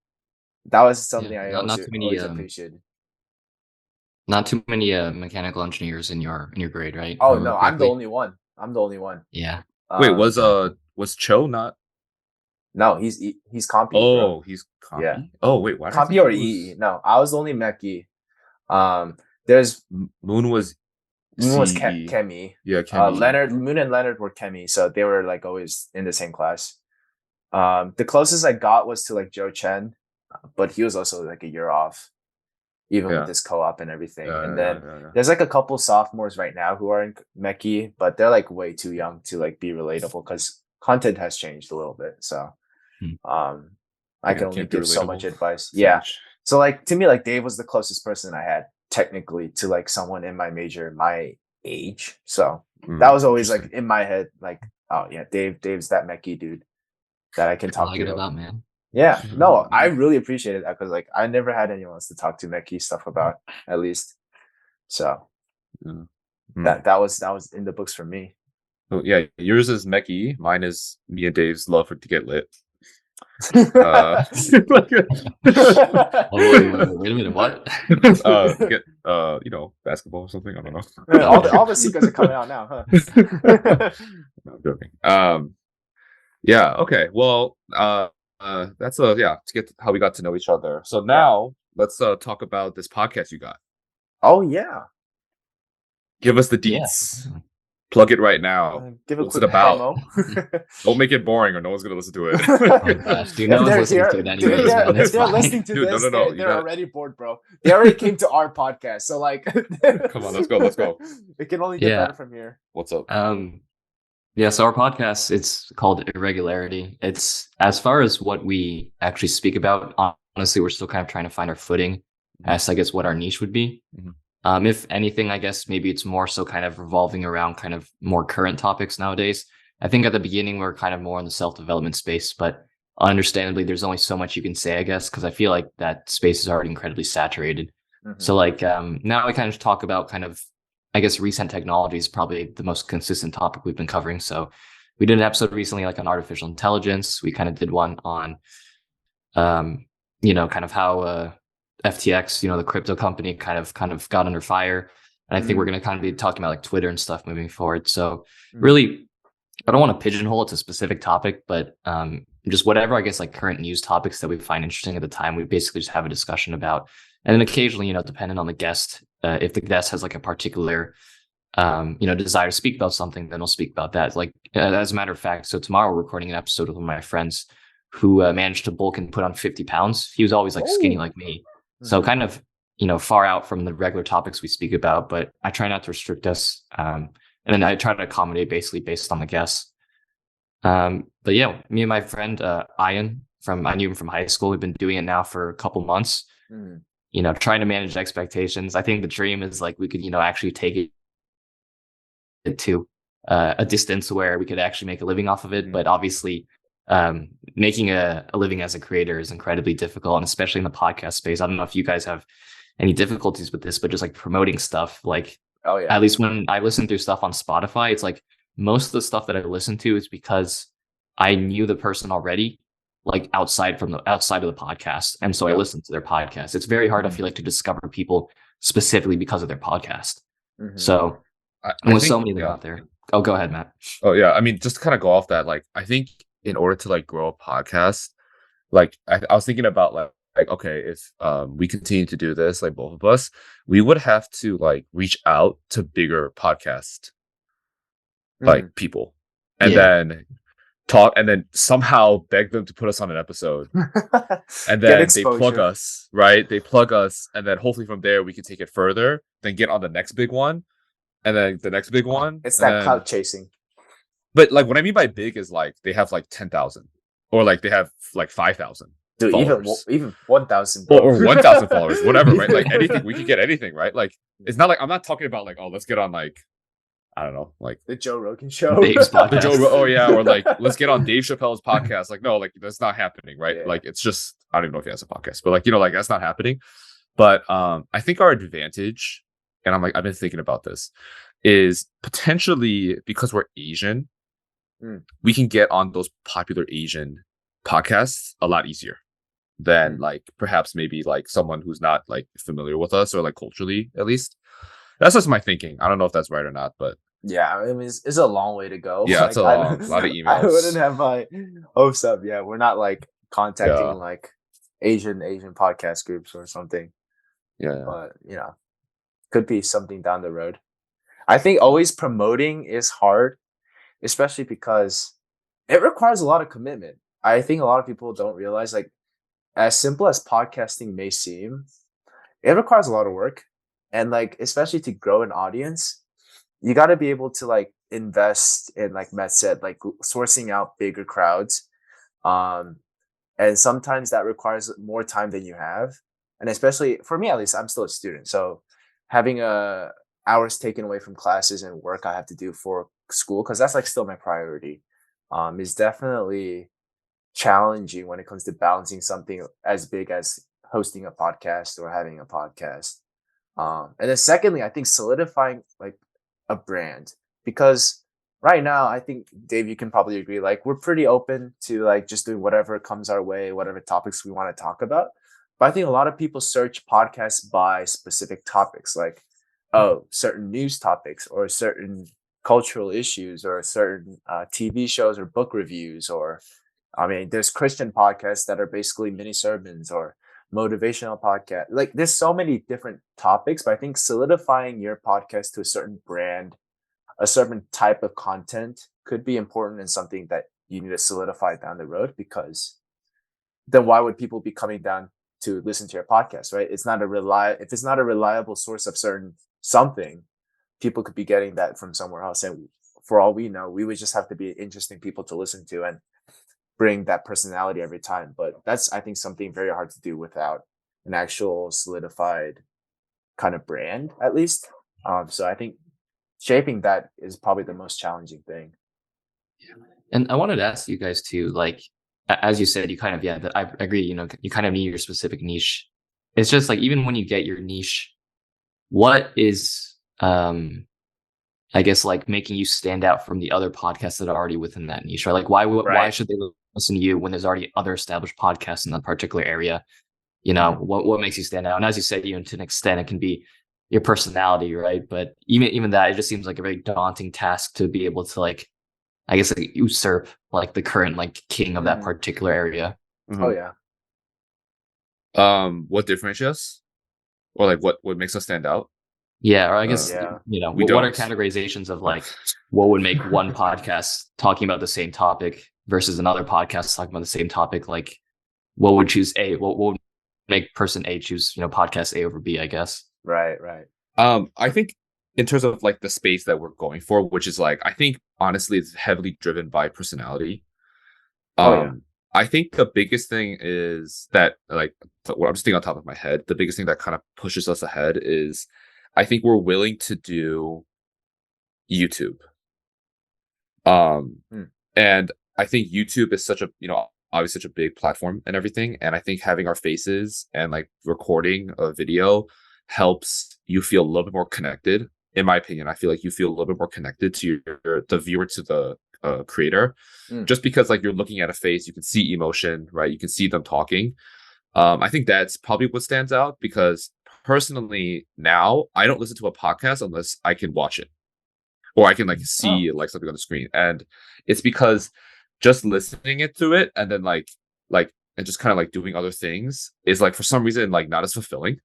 that was something I always appreciated. Not too many mechanical engineers in your grade, right? Oh no, I'm the only one. Yeah. Wait, was Cho not? No, he's Compy. Oh, he's Compy. Yeah. Oh wait, why? Compy or EE? No, I was only Mechie. There's Moon was Chemi. Yeah, Chemi. Moon and Leonard were Chemi, so they were like always in the same class. The closest I got was to like Joe Chen, but he was also like a year off, even with this co-op and everything. And then there's like a couple sophomores right now who are in Mechie, but they're like way too young to like be relatable because content has changed a little bit. So I can only give so much advice. Yeah. So like to me, like Dave was the closest person I had technically to like someone in my major, my age. So that was always like in my head, like, oh yeah, Dave's that Mechie dude that I can talk to about, man. Yeah, no, I really appreciated that because like I never had anyone else to talk to Mechie stuff about, at least. So that was in the books for me. Oh yeah, yours is Mechie. Mine is me and Dave's love to get lit. Wait a minute, what? Get basketball or something. I don't know. all the secrets are coming out now, huh? No, I'm joking. Yeah. Okay. Well. That's to get how we got to know each other. So now let's talk about this podcast you got. Oh yeah. Give us the deets. Yeah. Plug it right now. Give it What's it about? Don't make it boring or no one's gonna listen to it. Oh gosh, dude, no one's listening to it anyways. If they're listening to this, they're already bored, bro. They already came to our podcast. So like come on, let's go. It can only get better from here. What's up? Yeah, so our podcast, it's called Irregularity. It's as far as what we actually speak about, honestly, we're still kind of trying to find our footing as I guess what our niche would be. Mm-hmm. If anything, I guess maybe it's more so kind of revolving around kind of more current topics nowadays. I think at the beginning, we're kind of more in the self-development space, but understandably, there's only so much you can say, I guess, because I feel like that space is already incredibly saturated. Mm-hmm. So like now I kind of talk about kind of, I guess recent technology is probably the most consistent topic we've been covering. So we did an episode recently like on artificial intelligence. We kind of did one on, kind of how FTX, the crypto company kind of got under fire. And I think we're going to kind of be talking about like Twitter and stuff moving forward. So really, I don't want to pigeonhole it to a specific topic, but just whatever, I guess, like current news topics that we find interesting at the time, we basically just have a discussion about. And then occasionally, depending on the guest, if the guest has like a particular, desire to speak about something, then we'll speak about that. Like, as a matter of fact, so tomorrow we're recording an episode with one of my friends who managed to bulk and put on 50 pounds. He was always like skinny like me. So kind of, far out from the regular topics we speak about, but I try not to restrict us. And then I try to accommodate basically based on the guests. But yeah, me and my friend, Ian I knew him from high school. We've been doing it now for a couple months. Trying to manage expectations. I think the dream is like we could, actually take it to a distance where we could actually make a living off of it. But obviously, making a living as a creator is incredibly difficult, and especially in the podcast space. I don't know if you guys have any difficulties with this, but just like promoting stuff, like at least when I listen through stuff on Spotify, it's like most of the stuff that I listen to is because I knew the person already, like outside of the podcast. And so I listened to their podcast. It's very hard, I feel like, to discover people specifically because of their podcast. So with so many of them out there. Oh, go ahead, Matt. Oh yeah. I mean, just to kind of go off that, like, I think in order to like grow a podcast, like I was thinking about like, okay, if we continue to do this, like both of us, we would have to like reach out to bigger podcast like people and then talk and then somehow beg them to put us on an episode. And then they plug us, right? They plug us, and then hopefully from there we can take it further, then get on the next big one, and then the next big one. It's that clout chasing. But like what I mean by big is like they have like 10,000 or like they have like 5,000. Dude, even 1,000 or 1,000 followers, whatever, right? Like anything, we could get anything, right? Like it's not like I'm not talking about like, oh, let's get on like I don't know, like the Joe Rogan show. Dave's podcast. Oh yeah, or like let's get on Dave Chappelle's podcast. Like, no, like that's not happening, right? Yeah. Like it's just I don't even know if he has a podcast, but like, you know, like that's not happening. But I think our advantage, and I've been thinking about this, is potentially because we're Asian, we can get on those popular Asian podcasts a lot easier than like perhaps maybe like someone who's not like familiar with us or like culturally at least. That's just my thinking. I don't know if that's right or not, but yeah, I mean it's a long way to go. Yeah, like, it's a lot of emails. I wouldn't have my hopes up. Yeah, we're not like contacting like Asian podcast groups or something. Yeah, but you know, could be something down the road. I think always promoting is hard, especially because it requires a lot of commitment. I think a lot of people don't realize, like, as simple as podcasting may seem, it requires a lot of work. And like, especially to grow an audience, you got to be able to like invest in, like Matt said, like sourcing out bigger crowds. And sometimes that requires more time than you have. And especially for me, at least, I'm still a student. So having hours taken away from classes and work I have to do for school, because that's like still my priority, is definitely challenging when it comes to balancing something as big as hosting a podcast or having a podcast. And then secondly, I think solidifying like a brand, because right now, I think Dave, you can probably agree, like we're pretty open to like just doing whatever comes our way, whatever topics we want to talk about. But I think a lot of people search podcasts by specific topics, like, certain news topics or certain cultural issues or certain TV shows or book reviews, or, I mean, there's Christian podcasts that are basically mini sermons or motivational podcast. Like there's so many different topics, but I think solidifying your podcast to a certain brand, a certain type of content could be important and something that you need to solidify down the road, because then why would people be coming down to listen to your podcast, right? If it's not a reliable source of certain something, people could be getting that from somewhere else. And for all we know, we would just have to be interesting people to listen to and bring that personality every time. But that's, I think, something very hard to do without an actual solidified kind of brand, at least. So I think shaping that is probably the most challenging thing. And I wanted to ask you guys too, like, as you said, you kind of, I agree, you know, you kind of need your specific niche. It's just like, even when you get your niche, what is, I guess, like making you stand out from the other podcasts that are already within that niche, right? Like why should they listen to you when there's already other established podcasts in that particular area? You know, what makes you stand out? And as you said, to an extent, it can be your personality, right? But even that, it just seems like a very daunting task to be able to, like, I guess, like, usurp like the current like king of that particular area. Oh yeah. What differentiates us, or like what makes us stand out? Yeah, or I guess you know, what are categorizations of like what would make one podcast talking about the same topic versus another podcast talking about the same topic? Like, what would choose A? What would make person A choose, you know, podcast A over B? I guess. Right. I think in terms of like the space that we're going for, which is like, I think honestly, it's heavily driven by personality. I think the biggest thing is that, like, what I'm just thinking on top of my head, the biggest thing that kind of pushes us ahead is, I think we're willing to do YouTube. And I think YouTube is such a, you know, obviously such a big platform and everything. And I think having our faces and like recording a video helps you feel a little bit more connected. In my opinion, I feel like you feel a little bit more connected to the viewer, to the creator, just because like you're looking at a face, you can see emotion, right? You can see them talking. I think that's probably what stands out, because personally now I don't listen to a podcast unless I can watch it or I can like see like something on the screen. And it's because just listening it to it and then like and just kind of like doing other things is like for some reason like not as fulfilling.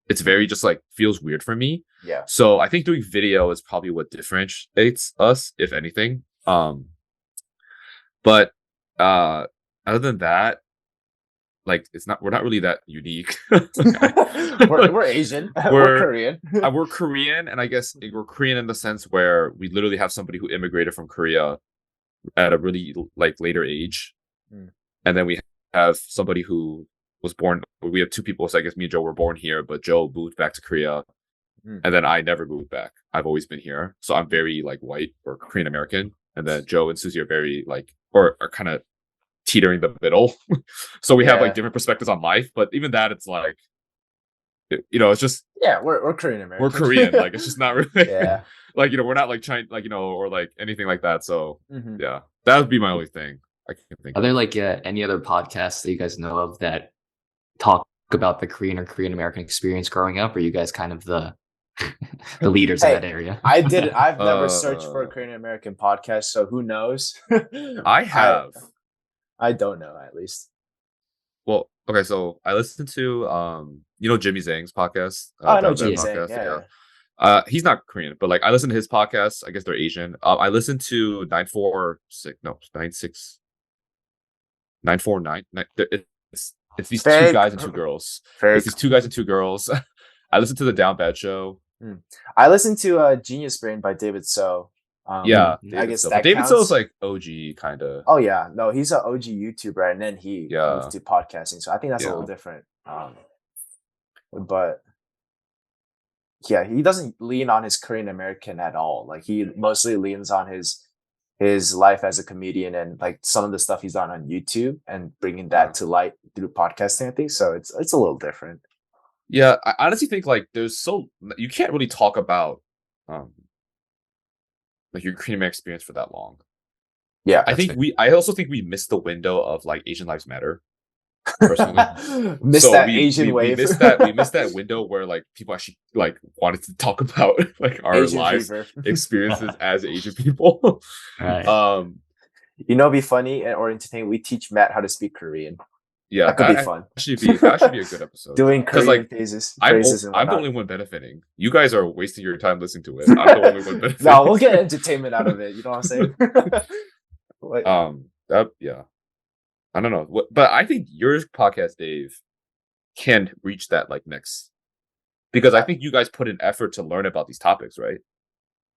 It's very just like feels weird for me. Yeah. So I think doing video is probably what differentiates us, if anything. But other than that, like we're not really that unique. we're Asian. We're Korean. We're Korean, and I guess we're Korean in the sense where we literally have somebody who immigrated from Korea at a really like later age, and then we have somebody who was born. We have two people. So I guess me and Joe were born here, but Joe moved back to Korea And then I never moved back. I've always been here. So I'm very like white or Korean American. And then Joe and Suzie are very like, or are kind of teetering the middle. So we have like different perspectives on life. But even that, it's like, it's just, we're Korean American. We're Korean. Like, it's just not really, like, we're not like China, like, or like anything like that. So yeah, that would be my only thing I can think of. Are there like any other podcasts that you guys know of that talk about the Korean or Korean American experience growing up? Or are you guys kind of the leaders in that area? I've never searched for a Korean American podcast, so who knows? I have. I don't know, at least. Well, okay, so I listened to Jimmy Zhang's podcast. I know Jimmy Zhang. Yeah. He's not Korean, but like I listen to his podcast. I guess they're Asian. I listened to 949. It's these two guys and two girls. It's these two guys and two girls. I listened to the Down Bad Show. I listened to Genius Brain by David So. I guess that David So is like OG kind of. Oh yeah, no, he's an OG YouTuber, and then he moved to podcasting. So I think that's a little different. But yeah, he doesn't lean on his Korean American at all. Like he mostly leans on his life as a comedian and like some of the stuff he's done on YouTube and bringing that to light through podcasting. I think so. It's a little different. Yeah, I honestly think like you can't really talk about like your Korean American experience for that long. Yeah, I also think we missed the window of like Asian Lives Matter. Personally, missed that Asian wave. We missed that window where like people actually like wanted to talk about like our Asian lives experiences as Asian people. Right. It'd be funny or entertaining. We teach Matt how to speak Korean. Yeah, that could be fun. That should be a good episode. Doing Korean phrases. I'm the only one benefiting. You guys are wasting your time listening to it. I'm the only one benefiting. No, we'll get entertainment out of it. You know what I'm saying? Yeah. I don't know, but I think your podcast, Dave, can reach that like next, because I think you guys put in effort to learn about these topics, right?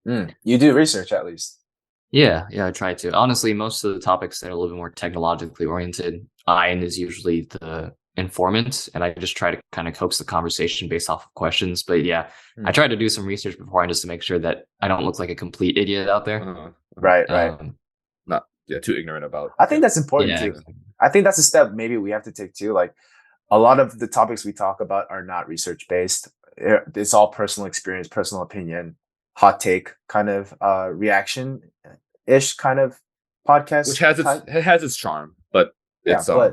You do research at least. Yeah, I try to. Honestly, most of the topics that are a little bit more technologically oriented, Ian is usually the informant, and I just try to kind of coax the conversation based off of questions. But yeah, I try to do some research beforehand just to make sure that I don't look like a complete idiot out there. Right. Not too ignorant about. I think that's important too. I think that's a step maybe we have to take too. Like a lot of the topics we talk about are not research based. It's all personal experience, personal opinion, hot take kind of reaction ish kind of podcast, which has its charm, but it's I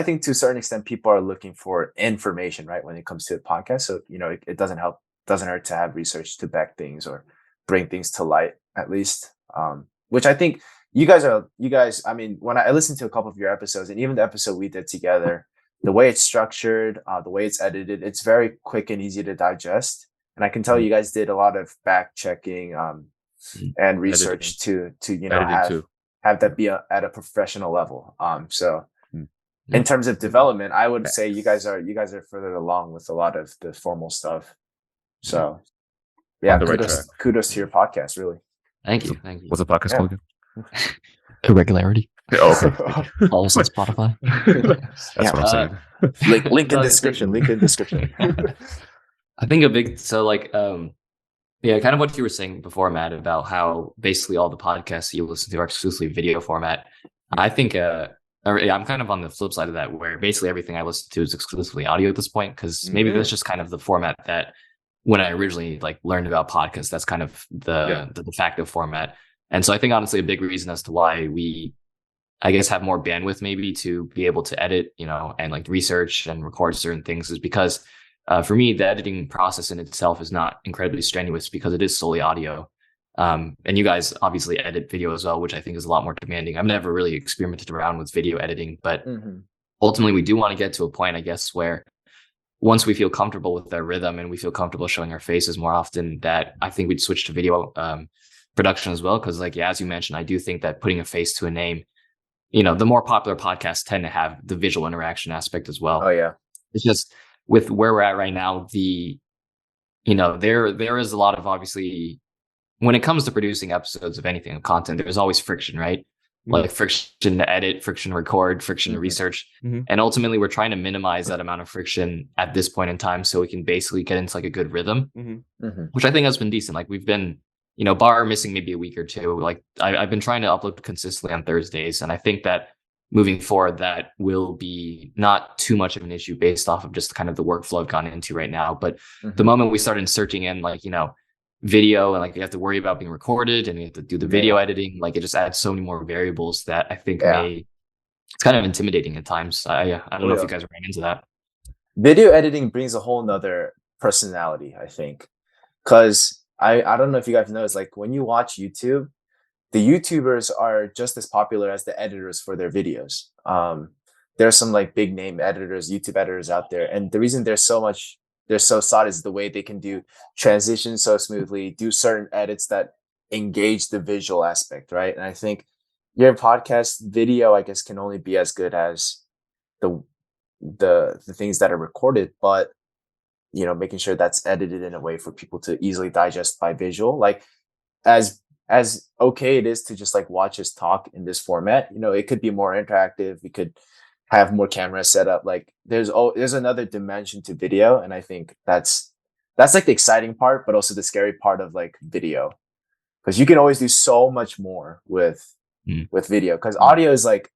think to a certain extent people are looking for information, right, when it comes to a podcast. So it doesn't hurt to have research to back things or bring things to light at least, which I think you guys, I mean, when I listened to a couple of your episodes and even the episode we did together, the way it's structured, the way it's edited, it's very quick and easy to digest. And I can tell you guys did a lot of fact checking and research to have that be at a professional level. So in terms of development, I would say you guys are further along with a lot of the formal stuff. So yeah, kudos to your podcast, really. Thank you. What's the podcast called again? Irregularity. Oh, okay. Also on Spotify. That's what I'm saying. Link in description. I think kind of what you were saying before, Matt, about how basically all the podcasts you listen to are exclusively video format. I think I'm kind of on the flip side of that, where basically everything I listen to is exclusively audio at this point, because maybe that's just kind of the format that when I originally learned about podcasts, that's kind of the de facto format. And so I think honestly a big reason as to why we, I guess, have more bandwidth maybe to be able to edit, and research and record certain things is because for me, the editing process in itself is not incredibly strenuous because it is solely audio. And you guys obviously edit video as well, which I think is a lot more demanding. I've never really experimented around with video editing, but ultimately we do want to get to a point, I guess, where once we feel comfortable with our rhythm and we feel comfortable showing our faces more often, that I think we'd switch to video production as well. Because as you mentioned, I do think that putting a face to a name, the more popular podcasts tend to have the visual interaction aspect as well. Oh yeah. It's just with where we're at right now, there is a lot of, obviously, when it comes to producing episodes of anything of content, there's always friction, right? like friction to edit, friction to record, friction to research. And ultimately we're trying to minimize that amount of friction at this point in time so we can basically get into like a good rhythm, which I think has been decent. Like we've been, bar missing maybe a week or two. Like I've been trying to upload consistently on Thursdays. And I think that moving forward, that will be not too much of an issue based off of just kind of the workflow I've gone into right now. But the moment we start inserting in like, video and like you have to worry about being recorded and you have to do the video editing, like it just adds so many more variables that I think it's kind of intimidating at times. I don't know if you guys are running into that. Video editing brings a whole nother personality, I think, because I don't know if you guys know, it's like when you watch YouTube, the YouTubers are just as popular as the editors for their videos. There's some like big name editors, YouTube editors out there, and the reason they're so solid is the way they can do transitions so smoothly, do certain edits that engage the visual aspect, right? And I think your podcast video, I guess, can only be as good as the things that are recorded, but making sure that's edited in a way for people to easily digest by visual. Like as okay it is to just like watch us talk in this format, it could be more interactive. We could have more cameras set up. Like there's another dimension to video, and I think that's like the exciting part, but also the scary part of like video, because you can always do so much more with video. Because audio is like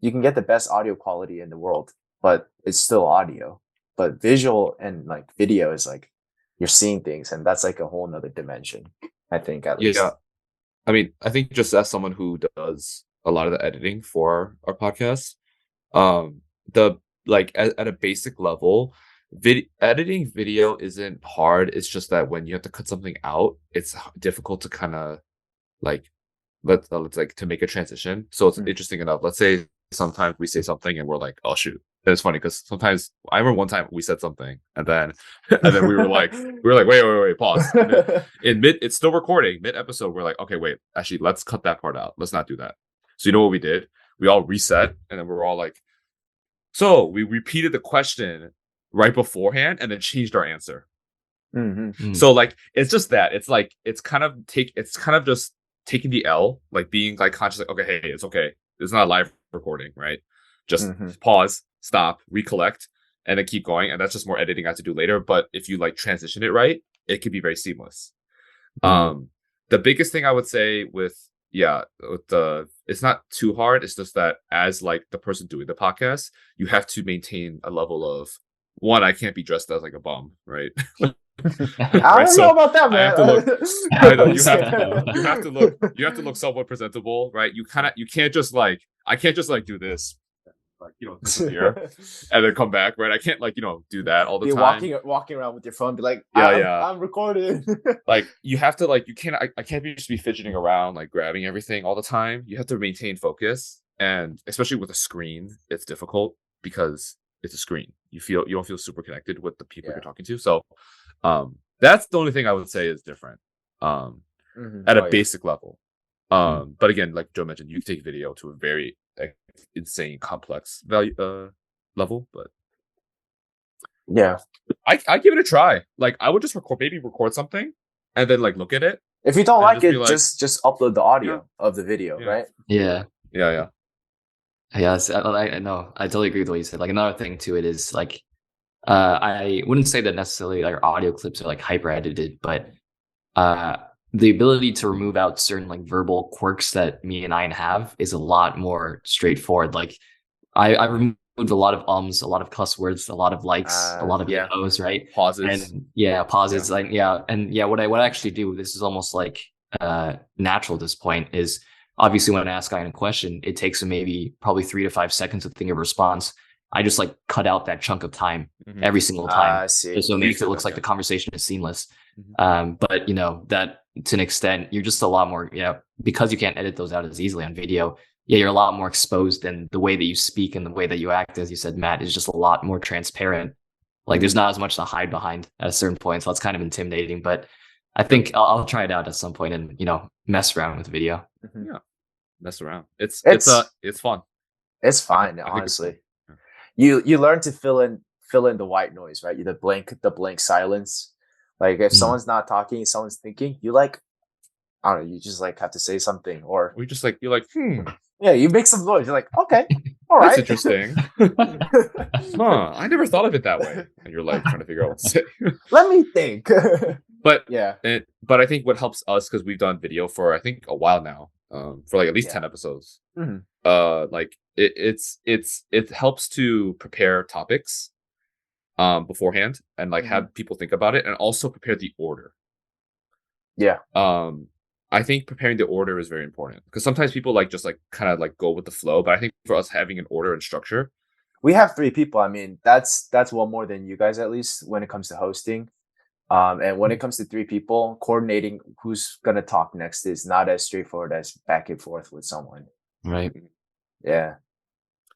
you can get the best audio quality in the world, but it's still audio. But visual and like video is like you're seeing things, and that's like a whole nother dimension, I think, at least. Yeah, I mean, I think just as someone who does a lot of the editing for our podcast, the like at a basic level, editing video isn't hard. It's just that when you have to cut something out, it's difficult to kind of like let's like to make a transition. So it's interesting enough. Let's say sometimes we say something and we're like, oh shoot. And it's funny because sometimes I remember one time we said something and then we were like wait, pause. It's still recording mid episode. We're like, okay, wait, actually let's cut that part out. Let's not do that. So you know what we did? We all reset and then we were all like, so we repeated the question right beforehand and then changed our answer. So like it's just that it's like it's kind of just taking the L, like being like conscious, like, okay, hey, it's okay. It's not a live recording, right? Just pause, stop, recollect, and then keep going. And that's just more editing I have to do later. But if you like transition it right, it could be very seamless. The biggest thing I would say with it's not too hard. It's just that as like the person doing the podcast, you have to maintain a level of one. I can't be dressed as like a bum, right? I don't know about that, man. You have to look somewhat presentable, right? You can't just like I can't just like do this, like disappear and then come back, right? I can't like do that all the time. Walking around with your phone, be like, I'm recording. Like you have to like I can't just be fidgeting around like grabbing everything all the time. You have to maintain focus, and especially with a screen, it's difficult because it's a screen. You don't feel super connected with the people you're talking to. So that's the only thing I would say is different at a basic level. But again, like Joe mentioned, you take video to a very insane complex value level, but I give it a try. Like I would just record something and then like look at it. If you don't like it, just upload the audio of the video, right? Yeah. Yes, I know. I totally agree with what you said. Like another thing to it is like I wouldn't say that necessarily like our audio clips are like hyper edited, but the ability to remove out certain like verbal quirks that me and Ian have is a lot more straightforward. Like I removed a lot of ums, a lot of cuss words, a lot of likes, a lot of yos, right? Pauses. And pauses. Like what I actually do, this is almost like natural at this point, is obviously when I ask Ian a question, it takes him probably 3 to 5 seconds to think of a response. I just like cut out that chunk of time every single time. So it makes it looks like the conversation is seamless. But that to an extent, you're just a lot more, because you can't edit those out as easily on video. You're a lot more exposed, and the way that you speak and the way that you act, as you said, Matt, is just a lot more transparent. Like there's not as much to hide behind at a certain point. So it's kind of intimidating, but I think I'll try it out at some point and, mess around with video. Yeah. Mess around. It's fun. It's fine, honestly. You learn to fill in the white noise, right? The blank silence. Like if someone's not talking, someone's thinking, you like I don't know, you just like have to say something, or We just like, you're like, yeah, you make some noise. You're like, okay, all that's right. interesting. I never thought of it that way. And you're like trying to figure out what to say. Let me think. But yeah, but I think what helps us, because we've done video for I think a while now, for like at least 10 episodes. Like it helps to prepare topics beforehand and like have people think about it, and also prepare the order. Yeah. I think preparing the order is very important, because sometimes people like just like kind of like go with the flow, but I think for us having an order and structure. We have 3 people. I mean, that's one more than you guys, at least when it comes to hosting. And when it comes to 3 people, coordinating who's gonna talk next is not as straightforward as back and forth with someone. Right. Yeah.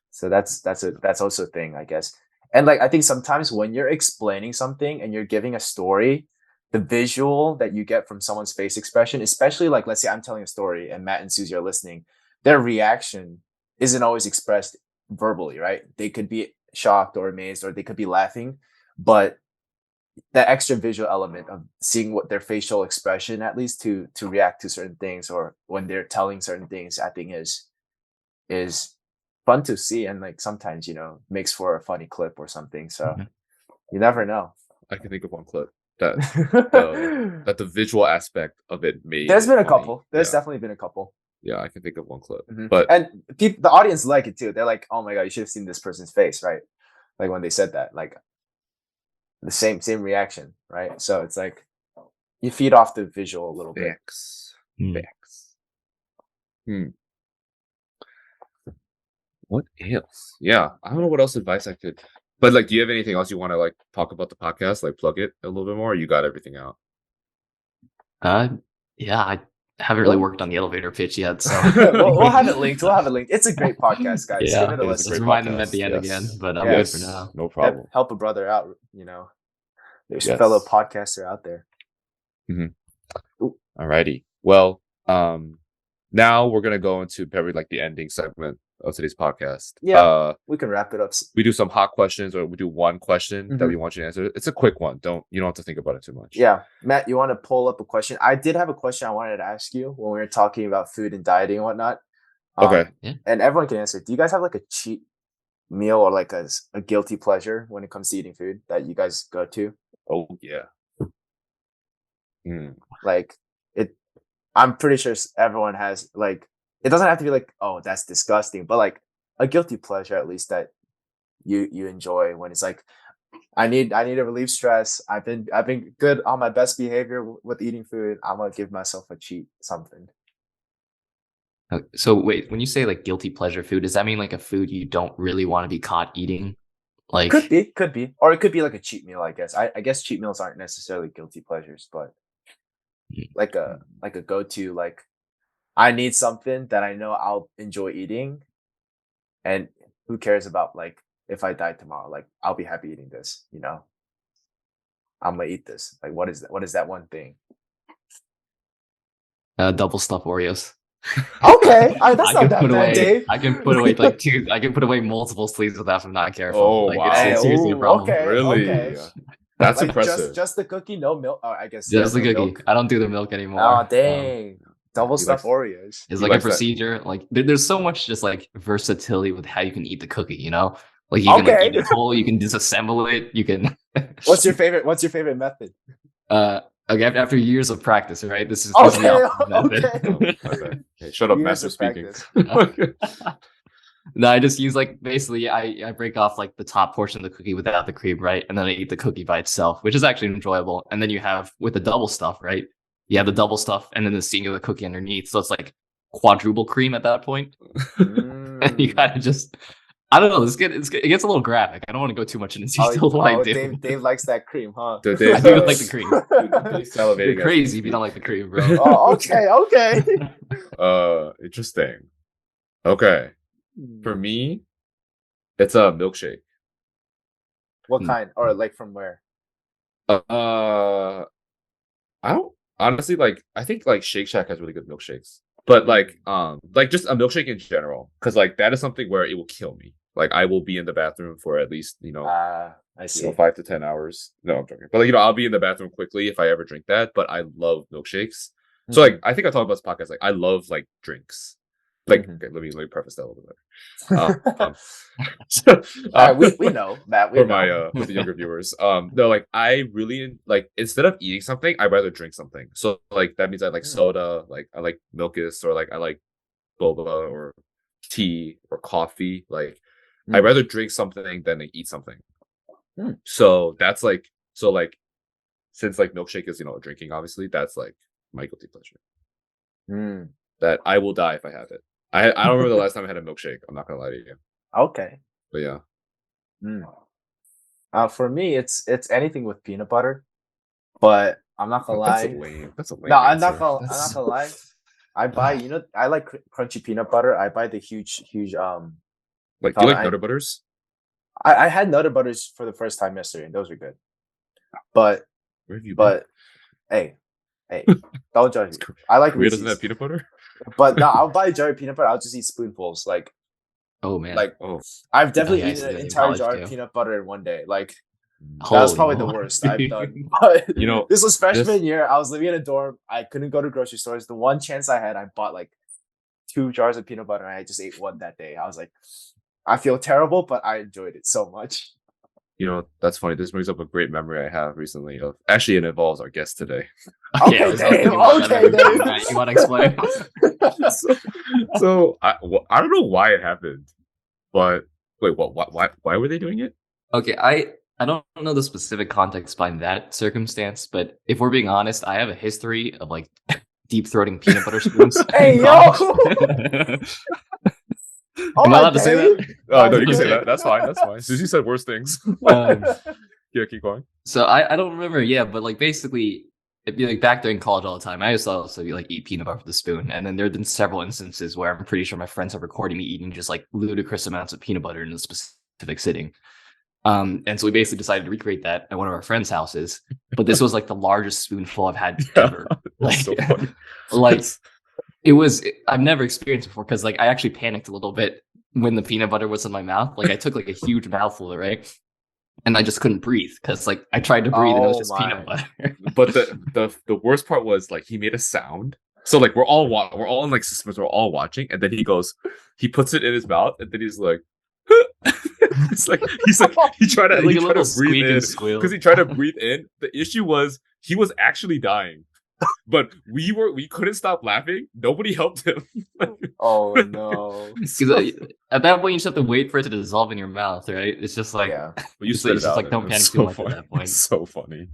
So that's also a thing, I guess. And like I think sometimes when you're explaining something and you're giving a story, the visual that you get from someone's face expression, especially like let's say I'm telling a story and Matt and Suzie are listening, their reaction isn't always expressed verbally, right? They could be shocked or amazed, or they could be laughing, but that extra visual element of seeing what their facial expression, at least to react to certain things, or when they're telling certain things, I think is fun to see, and like sometimes makes for a funny clip or something. So you never know. I can think of one clip that that the visual aspect of it made. There's been a funny. couple. There's definitely been a couple. Yeah, I can think of one clip. But and the audience like it too. They're like, "Oh my god, you should have seen this person's face," right? Like when they said that, like the same reaction, right? So it's like you feed off the visual a little bit. Facts. What else? Yeah, I don't know what else advice I could. But like, do you have anything else you want to like talk about the podcast? Like, plug it a little bit more. Or you got everything out. Yeah, I haven't really worked on the elevator pitch yet, so we'll have it linked. It's a great podcast, guys. Yeah, give it a listen. Let's remind them at the end again, but I'm good for now. No problem. Help a brother out. There's a fellow podcaster out there. Alrighty. Well, now we're gonna go into probably like the ending segment of today's podcast. Yeah, we can wrap it up. We do some hot questions, or we do one question that we want you to answer. It's a quick one. You don't have to think about it too much. Yeah, Matt, you want to pull up a question? I did have a question I wanted to ask you when we were talking about food and dieting and whatnot. Okay. And everyone can answer. Do you guys have like a cheat meal or like a guilty pleasure when it comes to eating food that you guys go to? Oh yeah. Like it. I'm pretty sure everyone has like. It doesn't have to be like, oh, that's disgusting, but like a guilty pleasure at least that you enjoy when it's like, I need to relieve stress. I've been good on my best behavior with eating food. I'm gonna give myself a cheat something. So wait, when you say like guilty pleasure food, does that mean like a food you don't really want to be caught eating? Like could be, or it could be like a cheat meal. I guess I guess cheat meals aren't necessarily guilty pleasures, but like a go-to, like I need something that I know I'll enjoy eating, and who cares about like if I die tomorrow? Like I'll be happy eating this. I'm gonna eat this. Like what is that? What is that one thing? Double stuffed Oreos. Okay, that's not that bad, Dave. I can put away like 2. I can put away multiple sleeves of that if I'm not careful. Oh like, wow! It's seriously a problem. Okay, really? Okay. That's like impressive. Just the cookie, no milk. Oh, I guess just the no cookie. milk. I don't do the milk anymore. Oh dang! Double stuffed Oreos. It's like a procedure. Like there's so much just like versatility with how you can eat the cookie. Like you can like, eat it whole. You can disassemble it. You can. What's your favorite method? Okay, after years of practice, right? This is okay. Okay, shut up, Master speaking. No, I just use like basically I break off like the top portion of the cookie without the cream, right? And then I eat the cookie by itself, which is actually enjoyable. And then you have with the double stuff, right? You have the double stuff and then the singular cookie underneath. So it's like quadruple cream at that point. And you kind of just, I don't know, it gets a little graphic. I don't want to go too much into detail. Dave likes that cream, huh? I do like the cream. Salivating. You're crazy if you don't like the cream, bro. Oh, okay. Interesting. Okay. For me, it's a milkshake. What kind? Or like from where? I don't honestly like. I think like Shake Shack has really good milkshakes, but like just a milkshake in general, because like that is something where it will kill me. Like I will be in the bathroom for at least I see 5 to 10 hours. No, I'm joking. But like I'll be in the bathroom quickly if I ever drink that. But I love milkshakes. So like I think I talked about this podcast. Like I love like drinks. Like okay, let me preface that a little bit better. So, we know Matt. For my the younger viewers, no, like I really like instead of eating something, I'd rather drink something. So like that means I like soda, like I like Milkis, or like I like boba or tea or coffee. Like I'd rather drink something than like, eat something. So that's like since like milkshake is drinking, obviously that's like my guilty pleasure. That I will die if I have it. I don't remember the last time I had a milkshake. I'm not gonna lie to you. Okay. But yeah. For me, it's anything with peanut butter. But I'm not gonna lie. That's a lame. No, answer. I'm not gonna lie. I buy, I like crunchy peanut butter. I buy the huge. Like, do you like Nutter Butters? I had Nutter Butters for the first time yesterday, and those were good. But where have you been? Hey, don't judge me. I like Korea doesn't have peanut butter. But no, I'll buy a jar of peanut butter. I'll just eat spoonfuls. Like, oh man, like I've definitely eaten an entire jar of peanut butter in one day. Like, that was probably the worst I've done. But this was freshman year. I was living in a dorm. I couldn't go to grocery stores. The one chance I had, I bought like 2 jars of peanut butter, and I just ate one that day. I was like, I feel terrible, but I enjoyed it so much. That's funny. This brings up a great memory I have recently of actually it involves our guest today. Okay, Dave. You want to explain? so I don't know why it happened, but wait, why were they doing it? Okay, I don't know the specific context behind that circumstance, but if we're being honest, I have a history of like deep throating peanut butter spoons. Hey yo! Am I allowed to say that? Oh no, you can say that. That's fine. Suzie said worse things. Yeah, keep going. So I don't remember. Yeah, but like basically, it'd be like back during college all the time. I used to also be like eat peanut butter with a spoon, and then there've been several instances where I'm pretty sure my friends have recorded me eating just like ludicrous amounts of peanut butter in a specific sitting. And so we basically decided to recreate that at one of our friends' houses. But this was like the largest spoonful I've had ever. Like, so funny. Like I've never experienced it before because like I actually panicked a little bit when the peanut butter was in my mouth. Like I took like a huge mouthful of it, right? And I just couldn't breathe because like I tried to breathe and it was just peanut butter. But the worst part was like he made a sound. So like we're all in like suspense, we're all watching, and then he puts it in his mouth, and then he's like he tried to breathe in because he tried to breathe in. The issue was he was actually dying. But we couldn't stop laughing. Nobody helped him. Oh no! At that point, you just have to wait for it to dissolve in your mouth, right? It's just like, but you spit it just out. Like don't panic too much at that point. It's so funny.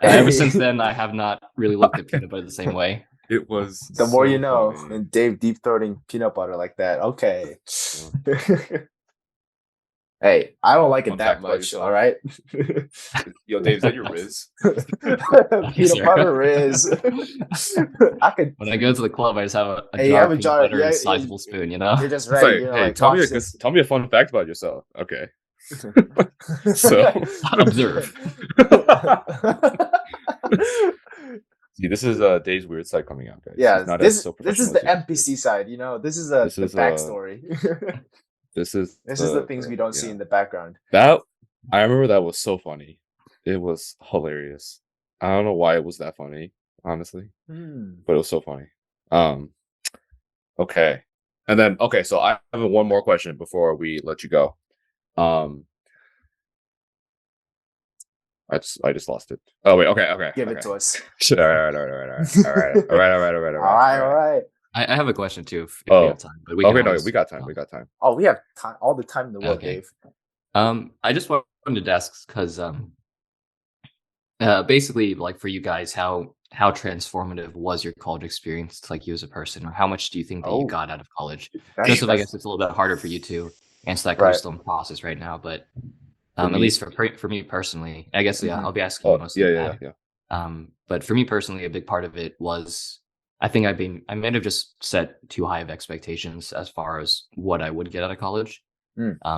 And ever since then, I have not really looked at peanut butter the same way. It was the more so you know. funny. And Dave deep throating peanut butter like that. Okay. Hey, I don't like it that much. All right. Yo, Dave, is that your Riz? Peanut butter Riz. I could. When I go to the club, I just have a jar of peanut butter and a sizable spoon. You're just ready. Hey, tell me a fun fact about yourself. Okay. So observe. See, this is Dave's weird side coming out, guys. Yeah, this is the NPC side. This is the backstory. This is the things we don't see in the background. That I remember that was so funny. It was hilarious. I don't know why it was that funny, honestly, but it was so funny. Okay, and then so I have one more question before we let you go. I just lost it. Oh wait, okay. Give it to us. All right. I have a question too. If we have time, but we got time. We got time. Oh, we have time. All the time in the world, okay. Dave. I just wanted to ask because basically, like for you guys, how transformative was your college experience to like you as a person, or how much do you think that you got out of college? Just I guess it's a little bit harder for you to answer that because you're still in process right now, but at least for me personally, I guess I'll be asking you mostly. But for me personally, a big part of it was. I think I might have just set too high of expectations as far as what I would get out of college.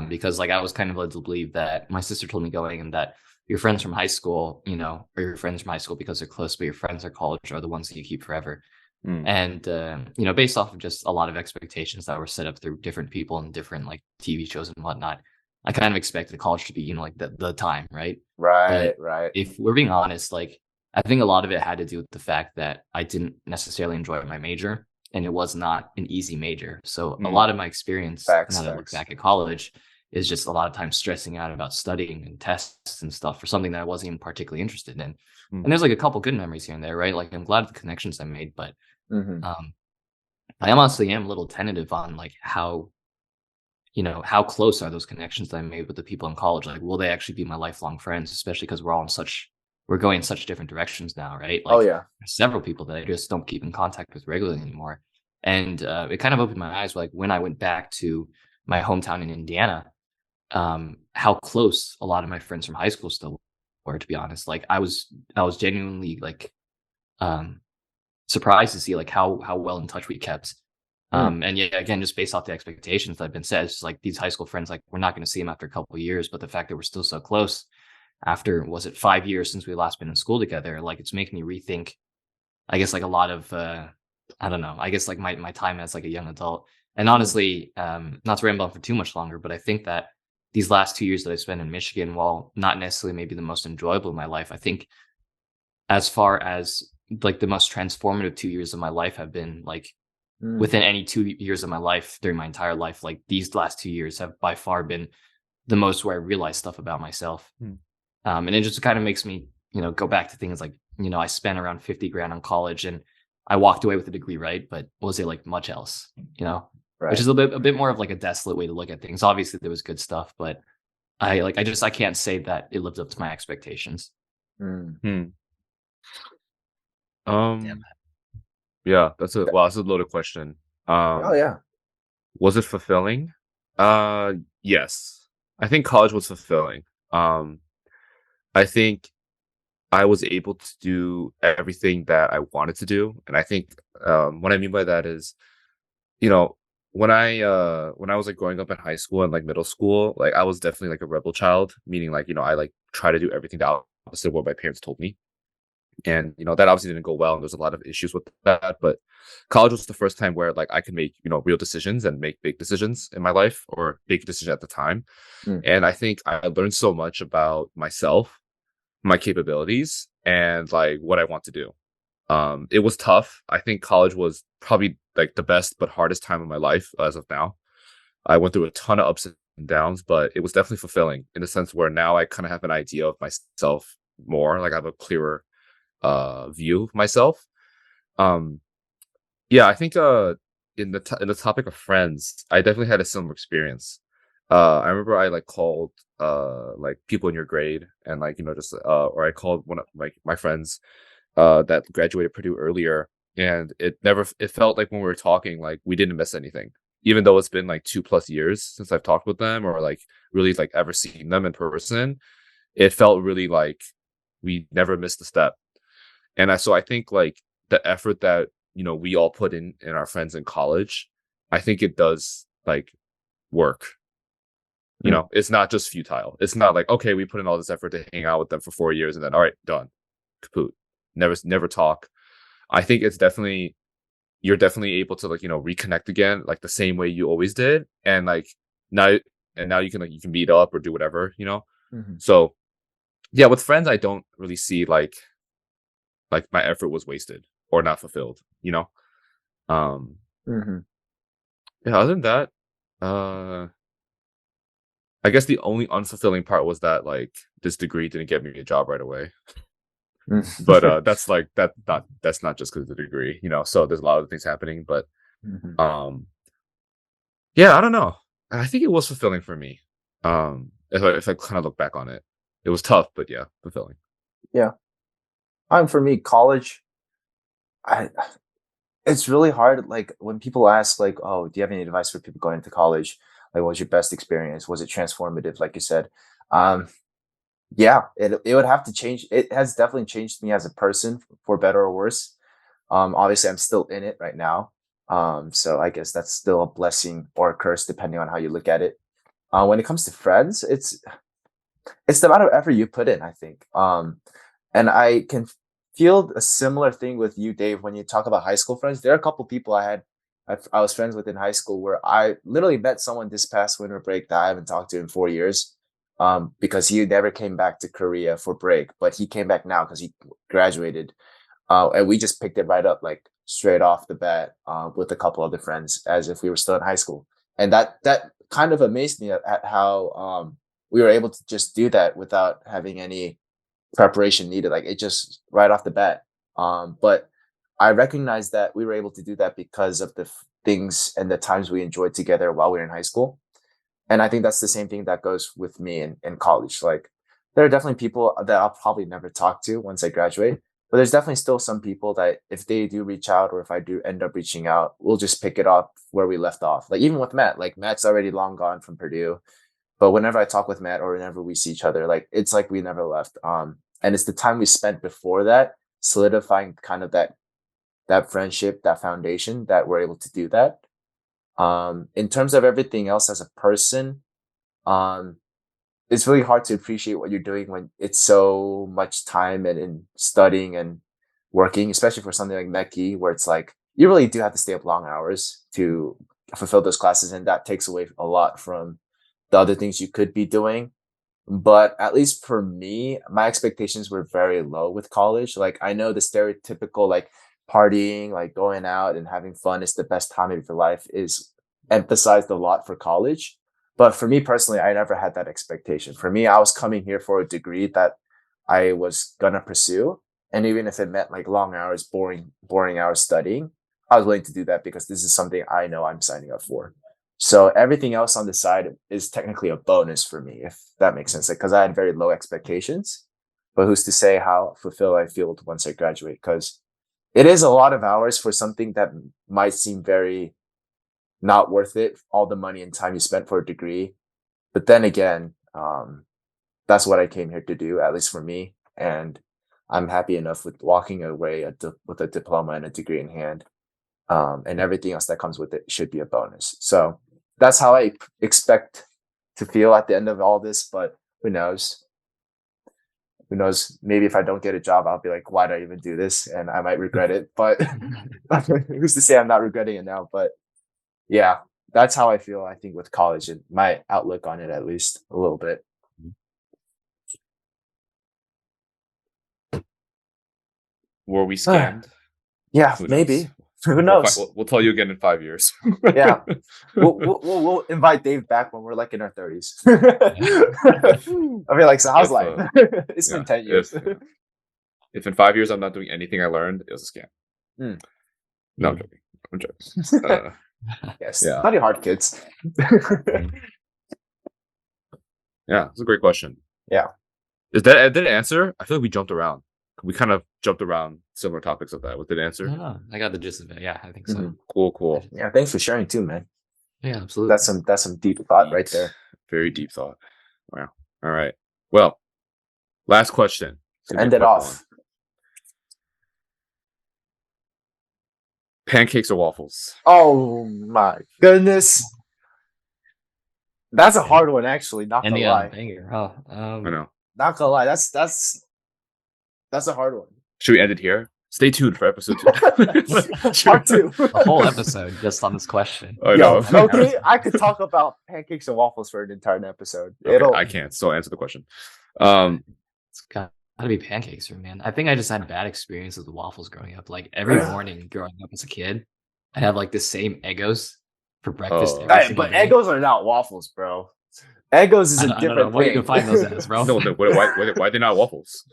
Because like I was kind of led to believe that my sister told me going and that your friends from high school, or your friends from high school because they're close, but your friends at college are the ones that you keep forever. And, based off of just a lot of expectations that were set up through different people and different like TV shows and whatnot, I kind of expected college to be, like the time, right? Right. But if we're being honest, like, I think a lot of it had to do with the fact that I didn't necessarily enjoy my major, and it was not an easy major. So a lot of my experience, Facts, now that I look facts. back at college, is just a lot of times stressing out about studying and tests and stuff for something that I wasn't even particularly interested in. And there's like a couple good memories here and there, right? Like I'm glad of the connections I made, but I honestly am a little tentative on like how close are those connections that I made with the people in college? Like, will they actually be my lifelong friends? Especially because we're going in such different directions now, right? Like, there's several people that I just don't keep in contact with regularly anymore. And it kind of opened my eyes, like when I went back to my hometown in Indiana, how close a lot of my friends from high school still were, to be honest. Like I was genuinely like surprised to see like how well in touch we kept. And yeah, again, just based off the expectations that have been set, it's just like these high school friends, like we're not going to see them after a couple of years, but the fact that we're still so close after, was it 5 years since we last been in school together? Like it's making me rethink, I guess, like a lot of, I don't know, I guess like my time as like a young adult. And honestly, not to ramble on for too much longer, but I think that these last 2 years that I spent in Michigan, while not necessarily maybe the most enjoyable in my life, I think as far as like the most transformative 2 years of my life have been like, within any 2 years of my life during my entire life, like these last 2 years have by far been the most where I realized stuff about myself. And it just kind of makes me, go back to things like, I spent around 50 grand on college and I walked away with a degree, right? But was it like much else, which is a bit more of like a desolate way to look at things. Obviously there was good stuff, but I can't say that it lived up to my expectations. Yeah, that's a loaded question. Was it fulfilling? Yes. I think college was fulfilling. I think I was able to do everything that I wanted to do, and I think what I mean by that is, when I was like growing up in high school and like middle school, like I was definitely like a rebel child, meaning like I like try to do everything the opposite of what my parents told me. And that obviously didn't go well, and there's a lot of issues with that. But college was the first time where like I could make real decisions and make big decisions in my life, or big decisions at the time. And I think I learned so much about myself, my capabilities, and like what I want to do. It was tough. I think college was probably like the best but hardest time of my life as of now. I went through a ton of ups and downs, but it was definitely fulfilling in the sense where now I kind of have an idea of myself more. Like I have a clearer view of myself. Yeah, I think in the topic of friends, I definitely had a similar experience. I remember I like called like people in your grade, and like just or I called one of like my friends that graduated Purdue earlier, and it felt like when we were talking, like we didn't miss anything, even though it's been like 2+ years since I've talked with them or like really like ever seen them in person. It felt really like we never missed a step. And so I think like the effort that we all put in our friends in college, I think it does like work. It's not just futile. It's not like, okay, we put in all this effort to hang out with them for 4 years and then all right, done, kaput, never talk. I think you're definitely able to like reconnect again like the same way you always did, and like now you can meet up or do whatever. So yeah, with friends I don't really see like my effort was wasted or not fulfilled. Yeah, other than that, I guess the only unfulfilling part was that like this degree didn't get me a job right away. But that's like that's not just because of the degree, so there's a lot of things happening. But yeah, I don't know, I think it was fulfilling for me. If I kind of look back on it, it was tough, but yeah, fulfilling. For me, college, it's really hard. Like when people ask, like, "Oh, do you have any advice for people going into college? Like, what was your best experience? Was it transformative?" Like you said, yeah, it would have to change. It has definitely changed me as a person for better or worse. Obviously, I'm still in it right now. So I guess that's still a blessing or a curse depending on how you look at it. When it comes to friends, it's the amount of effort you put in, I think. And I can feel a similar thing with you, Dave, when you talk about high school friends. There are a couple people I was friends with in high school where I literally met someone this past winter break that I haven't talked to in 4 years. because he never came back to Korea for break, but he came back now because he graduated. And we just picked it right up, like straight off the bat, with a couple other friends, as if we were still in high school. And that kind of amazed me at how we were able to just do that without having any preparation needed. Like it just right off the bat. But I recognize that we were able to do that because of the things and the times we enjoyed together while we were in high school. And I think that's the same thing that goes with me in college. Like there are definitely people that I'll probably never talk to once I graduate. But there's definitely still some people that if they do reach out or if I do end up reaching out, we'll just pick it up where we left off. Like even with Matt, like Matt's already long gone from Purdue. But whenever I talk with Matt or whenever we see each other, like it's like we never left. And it's the time we spent before that solidifying kind of that friendship, that foundation that we're able to do that. In terms of everything else as a person, it's really hard to appreciate what you're doing when it's so much time and studying and working, especially for something like Meki, where it's like you really do have to stay up long hours to fulfill those classes, and that takes away a lot from the other things you could be doing. But at least for me, my expectations were very low with college. Like I know the stereotypical like partying, like going out and having fun is the best time of your life is emphasized a lot for college. But for me personally, I never had that expectation. For me, I was coming here for a degree that I was gonna pursue. And even if it meant like long hours, boring hours studying, I was willing to do that because this is something I know I'm signing up for. So everything else on the side is technically a bonus for me, if that makes sense. Like, because I had very low expectations, but who's to say how fulfilled I feel once I graduate? Because it is a lot of hours for something that might seem very not worth it, all the money and time you spent for a degree. But then again, that's what I came here to do, at least for me. And I'm happy enough with walking away with a diploma and a degree in hand. And everything else that comes with it should be a bonus. So that's how I expect to feel at the end of all this. But who knows? Who knows? Maybe if I don't get a job, I'll be like, why did I even do this? And I might regret it. But who's to say I'm not regretting it now? But yeah, that's how I feel, I think, with college and my outlook on it, at least a little bit. Were we scammed? Yeah, maybe. Who knows? We'll tell you again in 5 years. Yeah, we'll invite Dave back when we're like in our 30s. I'll be like, so how's life? It's been 10 years. If in 5 years I'm not doing anything I learned, it was a scam. No, I'm joking. I'm joking. Yes, study hard, kids. Yeah, it's a great question. Yeah, did it answer? I feel like we jumped around. We kind of jumped around similar topics of that. What did it answer? No, I got the gist of it. Yeah, I think so. Cool. Yeah, thanks for sharing too, man. Yeah, absolutely. That's some deep thought right there. Very deep thought. Wow. All right. Well, last question. End it off. Pancakes or waffles? Oh my goodness. That's a hard one, actually. Not gonna lie. I know. Not gonna lie. That's a hard one. Should we end it here? Stay tuned for episode 2. Part 2. A whole episode just on this question. I know. Okay, I could talk about pancakes and waffles for an entire episode. Okay, I can't. So answer the question. It's gotta be pancakes, man. I think I just had bad experiences with waffles growing up. Like every morning growing up as a kid, I'd have like the same Eggos for breakfast. But Eggos are not waffles, bro. Eggos is a different thing. What do you define those as, bro? No, why are they not waffles?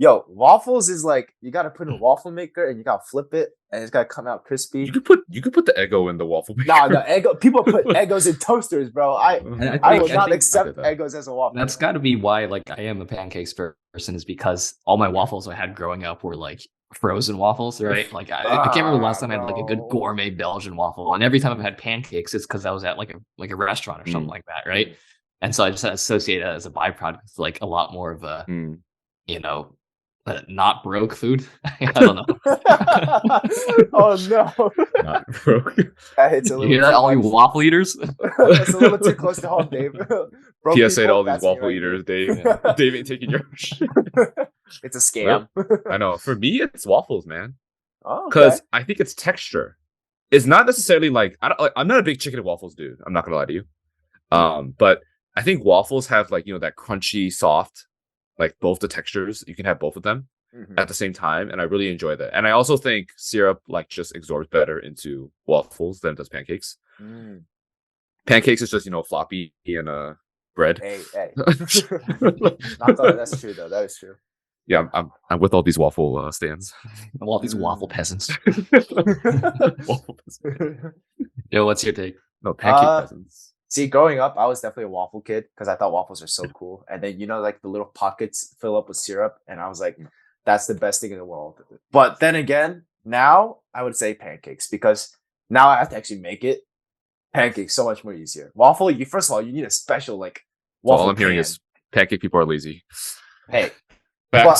Yo, waffles is like you gotta put in a waffle maker and you gotta flip it and it's gotta come out crispy. You could put the Eggo in the waffle maker. Nah, the Eggo. People put Eggos in toasters, bro. I will not accept Eggos as a waffle. That's got to be why, like, I am a pancakes person, is because all my waffles I had growing up were like frozen waffles, right? Like I can't remember the last time I had like a good gourmet Belgian waffle, and every time I've had pancakes, it's because I was at like a restaurant or something like that, right? And so I just associate it as a byproduct with like a lot more of a, not broke food. I don't know. Oh no! Not broke. That hits a little. You hear that, all you waffle eaters? That's a little too close to home, Dave. PSA to all these waffle eaters, Dave. Dave ain't taking your shit. It's a scam. Well, I know. For me, it's waffles, man. Oh, because I think it's texture. It's not necessarily like I'm not a big chicken and waffles dude. I'm not gonna lie to you. But I think waffles have like, that crunchy, soft, like both the textures. You can have both of them at the same time, and I really enjoy that. And I also think syrup like just absorbs better into waffles than it does pancakes. Pancakes is just floppy and bread. Hey. That's true though. That is true. Yeah, I'm with all these waffle stands. All these waffle peasants. Waffle peasants. Yo, what's your take? No, pancake peasants. See, growing up, I was definitely a waffle kid because I thought waffles are so cool. And then like the little pockets fill up with syrup, and I was like, that's the best thing in the world. But then again, now I would say pancakes because now I have to actually make it. Pancakes so much more easier. Waffle, first of all, you need a special like waffle. All I'm hearing is pancake people are lazy. Hey. But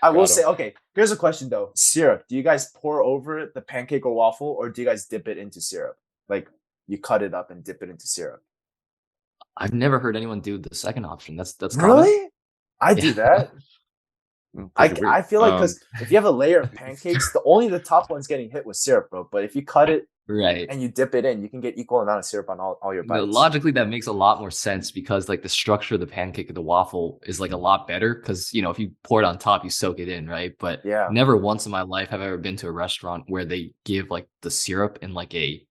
I will say, okay, here's a question though. Syrup, do you guys pour over the pancake or waffle, or do you guys dip it into syrup? Like you cut it up and dip it into syrup? I've never heard anyone do the second option. That's really common. I do that. I feel like because if you have a layer of pancakes, the top one's getting hit with syrup, bro. But if you cut it right and you dip it in, you can get equal amount of syrup on all your bites. Logically, that makes a lot more sense because like the structure of the pancake and the waffle is like a lot better because if you pour it on top, you soak it in, right? But never once in my life have I ever been to a restaurant where they give like the syrup in like a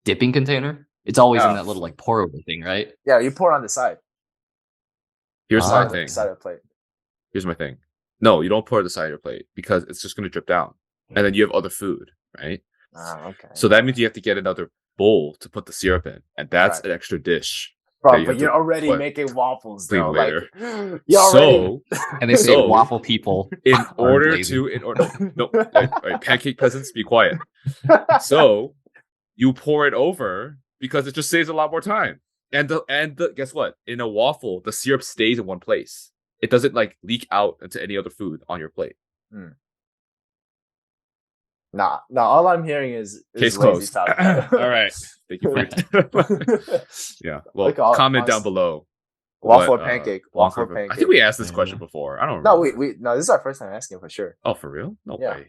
dipping container. It's always in that little like pour over thing, right? Yeah, you pour it on the side. Here's my thing. Side of the plate. Here's my thing. No, you don't pour it on the side of your plate because it's just going to drip down, and then you have other food, right? Okay. So that means you have to get another bowl to put the syrup in, and that's an extra dish. Bro, but you're already making waffles though. Later. Like, and they say waffle people. In order, pancake peasants, be quiet. So you pour it over because it just saves a lot more time. And the guess what? In a waffle, the syrup stays in one place. It doesn't like leak out into any other food on your plate. Nah. All I'm hearing is case closed. All right. Thank you for yeah. Well, comment down below. Waffle or pancake? Waffle or pancake? I think we asked this question before. I don't remember. No, no. This is our first time asking for sure. Oh, for real? No way. Okay,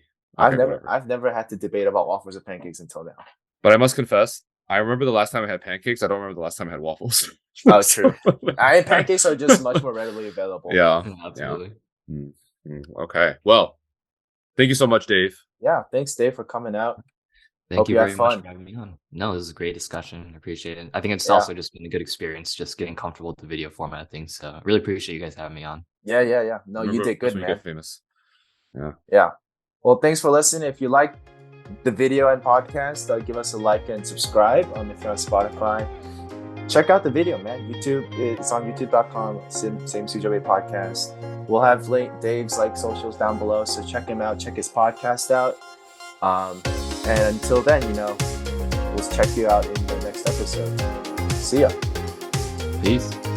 I've never had to debate about waffles or pancakes until now. But I must confess, I remember the last time I had pancakes. I don't remember the last time I had waffles. Oh, true. Pancakes are just much more readily available. Yeah, absolutely. Yeah. Okay. Well, thank you so much, Dave. Yeah, thanks, Dave, for coming out. Thank you very much for having me on. No, this is a great discussion. I appreciate it. I think it's also just been a good experience, just getting comfortable with the video format of things. So I really appreciate you guys having me on. Yeah. No, you did good, man. Get famous. Yeah. Well, thanks for listening. If you like the video and podcast, give us a like and subscribe. If you're on Spotify, check out the video, man. YouTube, it's on youtube.com. Same SUJOBAE podcast. We'll have Dave's socials down below, so check him out. Check his podcast out. And until then, we'll check you out in the next episode. See ya. Peace.